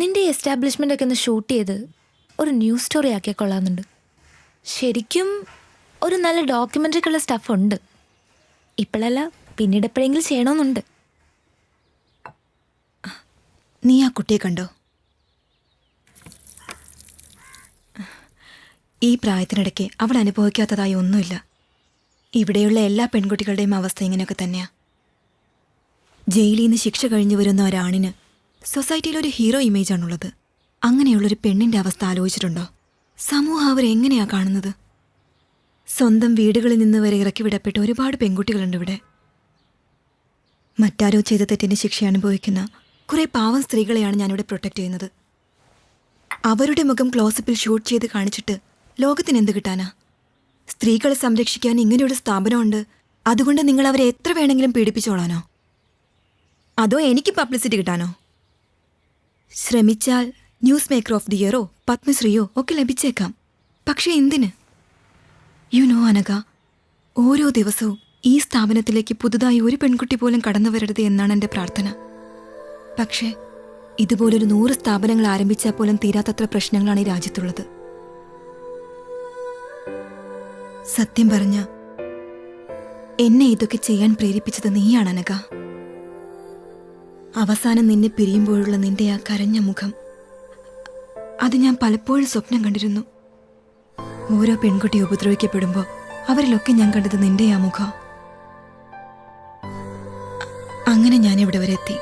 നിന്റെ എസ്റ്റാബ്ലിഷ്മെന്റ് ഒക്കെ ഒന്ന് ഷൂട്ട് ചെയ്ത് ഒരു ന്യൂസ് സ്റ്റോറി ആക്കിയാൽ കൊള്ളാമെന്നുണ്ട്. ശരിക്കും ഒരു നല്ല ഡോക്യുമെൻ്ററിക്കുള്ള സ്റ്റഫ് ഉണ്ട്. ഇപ്പോഴല്ല, പിന്നീട് എപ്പോഴെങ്കിലും ചെയ്യണമെന്നുണ്ട്. നീ ആ കുട്ടിയെ കണ്ടോ? ഈ പ്രായത്തിനിടയ്ക്ക് അവൾ അനുഭവിക്കാത്തതായി ഒന്നുമില്ല. ഇവിടെയുള്ള എല്ലാ പെൺകുട്ടികളുടെയും അവസ്ഥ ഇങ്ങനെയൊക്കെ തന്നെയാ. ജയിലിൽ നിന്ന് ശിക്ഷ കഴിഞ്ഞു വരുന്ന ഒരാണിന് സൊസൈറ്റിയിൽ ഒരു ഹീറോ ഇമേജാണുള്ളത്. അങ്ങനെയുള്ളൊരു പെണ്ണിൻ്റെ അവസ്ഥ ആലോചിച്ചിട്ടുണ്ടോ? സമൂഹം അവരെങ്ങനെയാ കാണുന്നത്? സ്വന്തം വീടുകളിൽ നിന്ന് വരെ ഇറക്കി വിടപ്പെട്ട ഒരുപാട് പെൺകുട്ടികളുണ്ട് ഇവിടെ. മറ്റാരോ ചെയ്ത തെറ്റിൻ്റെ ശിക്ഷ അനുഭവിക്കുന്ന കുറേ പാവം സ്ത്രീകളെയാണ് ഞാനിവിടെ പ്രൊട്ടക്റ്റ് ചെയ്യുന്നത്. അവരുടെ മുഖം ക്ലോസപ്പിൽ ഷൂട്ട് ചെയ്ത് കാണിച്ചിട്ട് ലോകത്തിന് എന്ത് കിട്ടാനാ? സ്ത്രീകളെ സംരക്ഷിക്കാൻ ഇങ്ങനെയൊരു സ്ഥാപനമുണ്ട്, അതുകൊണ്ട് നിങ്ങൾ അവരെ എത്ര വേണമെങ്കിലും പീഡിപ്പിച്ചോളാനോ? അതോ എനിക്ക് പബ്ലിസിറ്റി കിട്ടാനോ? ശ്രമിച്ചാൽ ന്യൂസ് മേക്കർ ഓഫ് ദി ഇയറോ പത്മശ്രീയോ ഒക്കെ ലഭിച്ചേക്കാം. പക്ഷേ എന്തിന്? യു നോ അനഘ, ഓരോ ദിവസവും ഈ സ്ഥാപനത്തിലേക്ക് പുതുതായി ഒരു പെൺകുട്ടി പോലും കടന്നു വരരുത് എന്നാണ് എൻ്റെ പ്രാർത്ഥന. പക്ഷേ ഇതുപോലൊരു 100 സ്ഥാപനങ്ങൾ ആരംഭിച്ചാൽ പോലും തീരാത്തത്ര പ്രശ്നങ്ങളാണ് ഈ രാജ്യത്തുള്ളത്. സത്യം പറഞ്ഞ എന്നെ ഇതൊക്കെ ചെയ്യാൻ പ്രേരിപ്പിച്ചത് നീയാണ് അനഘ. അവസാനം നിന്നെ പിരിയുമ്പോഴുള്ള നിന്റെ ആ കരഞ്ഞ മുഖം, അത് ഞാൻ പലപ്പോഴും സ്വപ്നം കണ്ടിരുന്നു. ഓരോ പെൺകുട്ടി ഉപദ്രവിക്കപ്പെടുമ്പോൾ അവരിലൊക്കെ ഞാൻ കണ്ടത് നിന്റെ ആ മുഖം. അങ്ങനെ ഞാൻ ഇവിടെ വരെ എത്തി.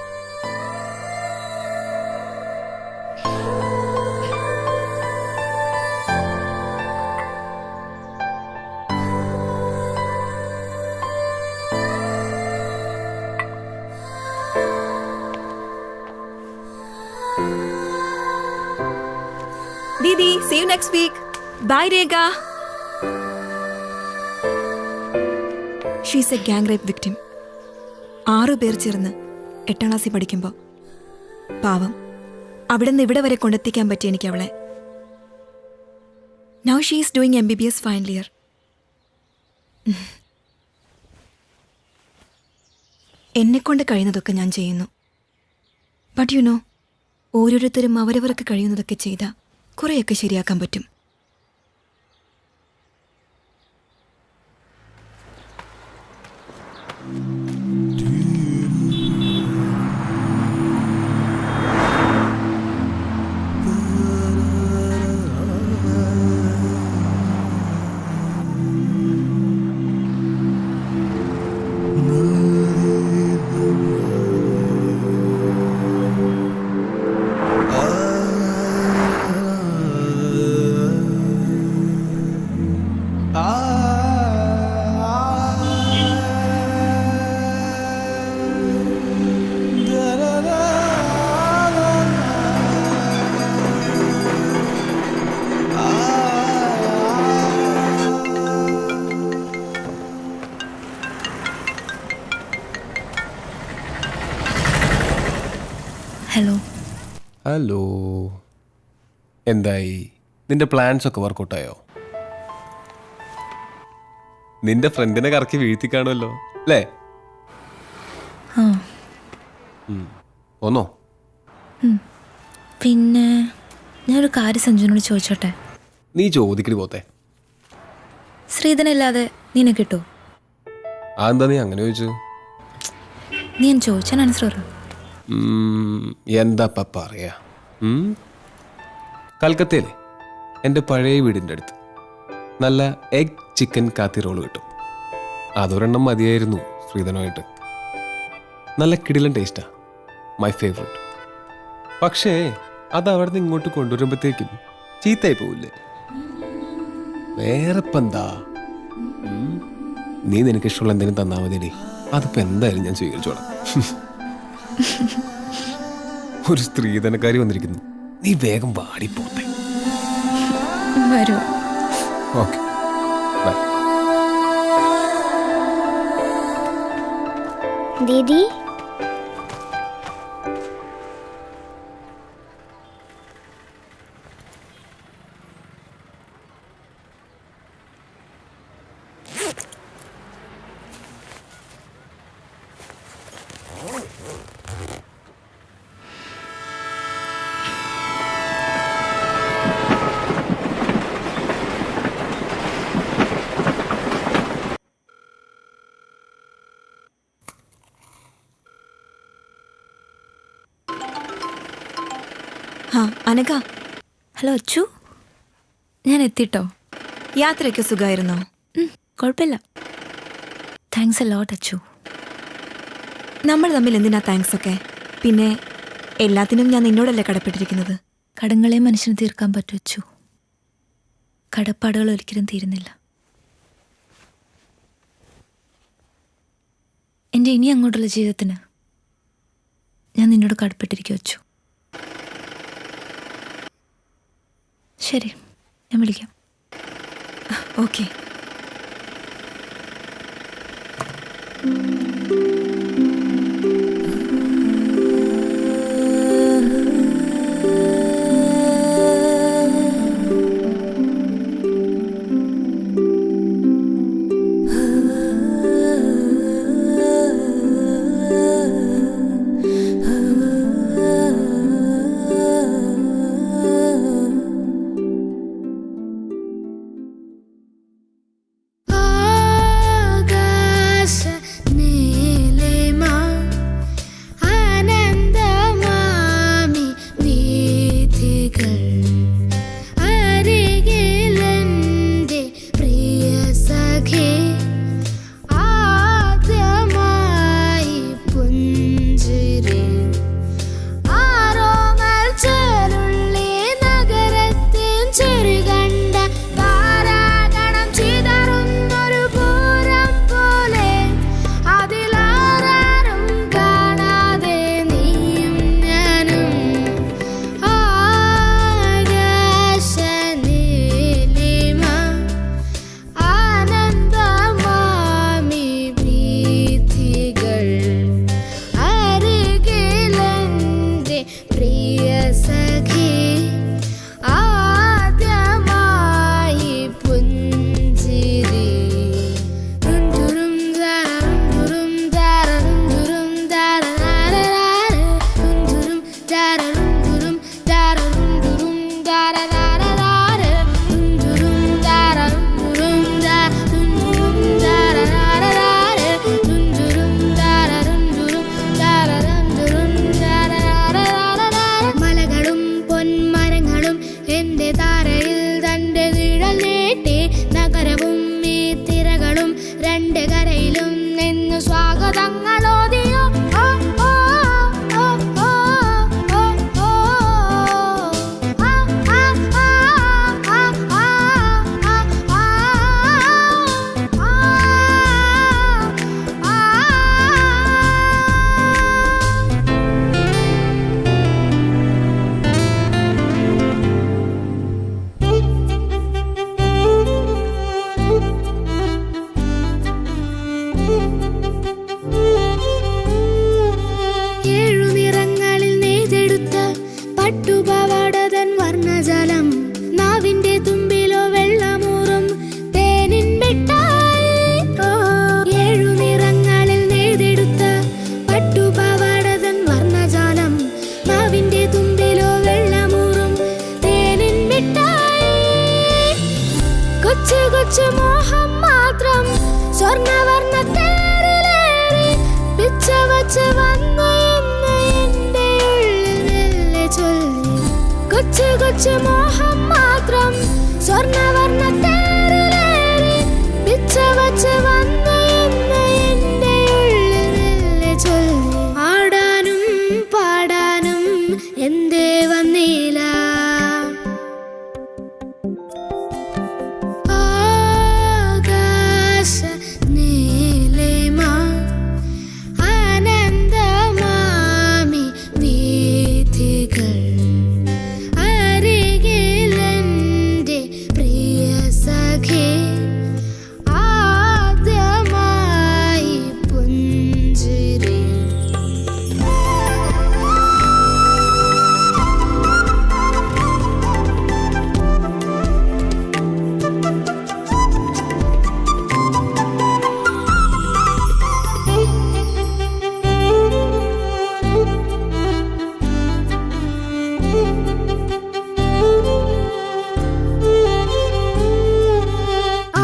Didi, see you next week. Bye, Rega. She's a gang rape victim. 6 പേർ ചേർന്ന് 8ാം ക്ലാസ്സിൽ പഠിക്കുമ്പോൾ പാവം അവിടെ നിന്ന് ഇവിടെ വരെ കൊണ്ടെത്തിക്കാൻ പറ്റി എനിക്ക് അവളെ. Now she is doing MBBS final year. എന്നെക്കൊണ്ട് കഴിയുന്നതൊക്കെ ഞാൻ ചെയ്യുന്നു. ബട്ട് യു നോ, ഓരോരുത്തരും അവരവർക്ക് കഴിയുന്നതൊക്കെ ചെയ്താൽ കുറേയൊക്കെ ശരിയാക്കാൻ പറ്റും. ഹലോ. ഹലോ, എന്തായി? നിന്റെ പ്ലാൻസ് ഒക്കെ വർക്കൗട്ടായോ? നിന്റെ ഫ്രണ്ടിനെ കറക്കി വീഴ്ത്തി കാണുമല്ലോ അല്ലേ? പിന്നെ ഞാനൊരു കാര്യം സഞ്ജുവിനോട് ചോദിച്ചോട്ടെ? നീ ചോദിക്കടി പോത്തെ. ശ്രീധനല്ലാതെ നിന്നെ കിട്ടോ? അതെന്താ നീ അങ്ങനെ ചോദിച്ചു? നീ ഞാൻ ചോദിച്ചാൽ ആൻസർ പറ. എന്താ പറയാ, കൽക്കത്തയിലെ എൻ്റെ പഴയ വീടിൻ്റെ അടുത്ത് നല്ല എഗ് ചിക്കൻ കാത്തി റോള് കിട്ടും. അതൊരെണ്ണം മതിയായിരുന്നു ശ്രീധനുമായിട്ട്. നല്ല കിടിലൻ ടേസ്റ്റാ, മൈ ഫേവറേറ്റ്. പക്ഷേ അത് അവിടെ നിന്ന് ഇങ്ങോട്ട് കൊണ്ടുവരുമ്പോഴത്തേക്കും ചീത്തയായി പോവില്ലേ? വേറെ ഇപ്പം എന്താ, നീ നിനക്ക് ഇഷ്ടമുള്ള എന്തെങ്കിലും തന്നാൽ മതിയടി, അതിപ്പോൾ എന്തായാലും ഞാൻ സ്വീകരിച്ചോളാം. ഒരു സ്ത്രീധനക്കാരി വന്നിരിക്കുന്നു, നീ വേഗം വാടിപ്പോട്ടെ. വരൂ. Okay, bye. Didi Anagha. Hello Achu, ഞാൻ എത്തിട്ടോ. യാത്രയൊക്കെ സുഖമായിരുന്നോ? കുഴപ്പമില്ല. Thanks a lot Achu. നമ്മൾ തമ്മിൽ എന്തിനാ താങ്ക്സ് ഒക്കെ? പിന്നെ എല്ലാത്തിനും ഞാൻ നിന്നോടല്ലേ കടപ്പെട്ടിരിക്കുന്നത്. കടങ്ങളെ മനുഷ്യന് തീർക്കാൻ പറ്റൂ അച്ചു, കടപ്പാടുകൾ ഒരിക്കലും തീരുന്നില്ല. എൻ്റെ ഇനി അങ്ങോട്ടുള്ള ജീവിതത്തിന് ഞാൻ നിന്നോട് കടപ്പെട്ടിരിക്കും അച്ചു. ശരി, ഞാൻ വിളിക്കാം. ഓക്കെ. കൊച്ചു മോഹം മാത്രം സ്വർണ്ണവർണ്ണ തേരിലേറി പിച്ച വച്ച് വന്നു എന്ന് എൻ്റെ ഉള്ളിൽ മെല്ലെ ചൊല്ലി. കൊച്ചു കൊച്ചു മോഹം മാത്രം സ്വർണ്ണവർണ്ണ തേരിലേറി പിച്ച വച്ച് വന്നു എന്ന് എൻ്റെ ഉള്ളിൽ മെല്ലെ ചൊല്ലി. ആടാനും പാടാനും എന്തേ വന്നില്ല, ആകാശ നീലിമ ആനന്ദമാമി വീഥികൾ അരികിലെൻ്റെ പ്രിയ സഖി ആദ്യമായി പുഞ്ചിരി.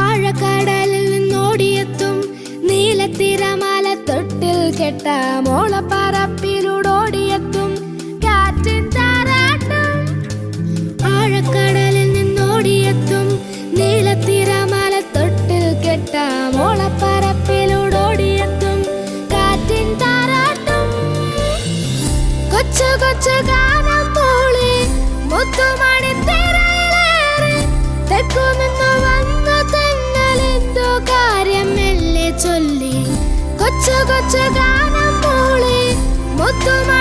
ആഴക്കടലിൽ നിന്നോടിയെത്തും നീലത്തിരമാല തൊട്ടിൽ കെട്ട മോളപ്പറപ്പിലൂടോടിയെത്തും കാറ്റിൻ താരാട്ടും. ആഴക്കടലിൽ നിന്നോടിയെത്തും നീലത്തിരമാല തൊട്ടിൽ കെട്ട മോളപ്പറപ്പിലൂടോടിയെത്തും കാറ്റിൻ താരാട്ടും. കൊച്ചു കൊച്ചു ഗാനം മൂളി മുത്തുമണി തിരയിലേറി തെക്കു നിന്നു വന്നു തെന്നലെന്തോ കാര്യം മെല്ലെ ചൊല്ലി. കൊച്ചു കൊച്ചു ഗാനം മൂളി മുത്തുമണി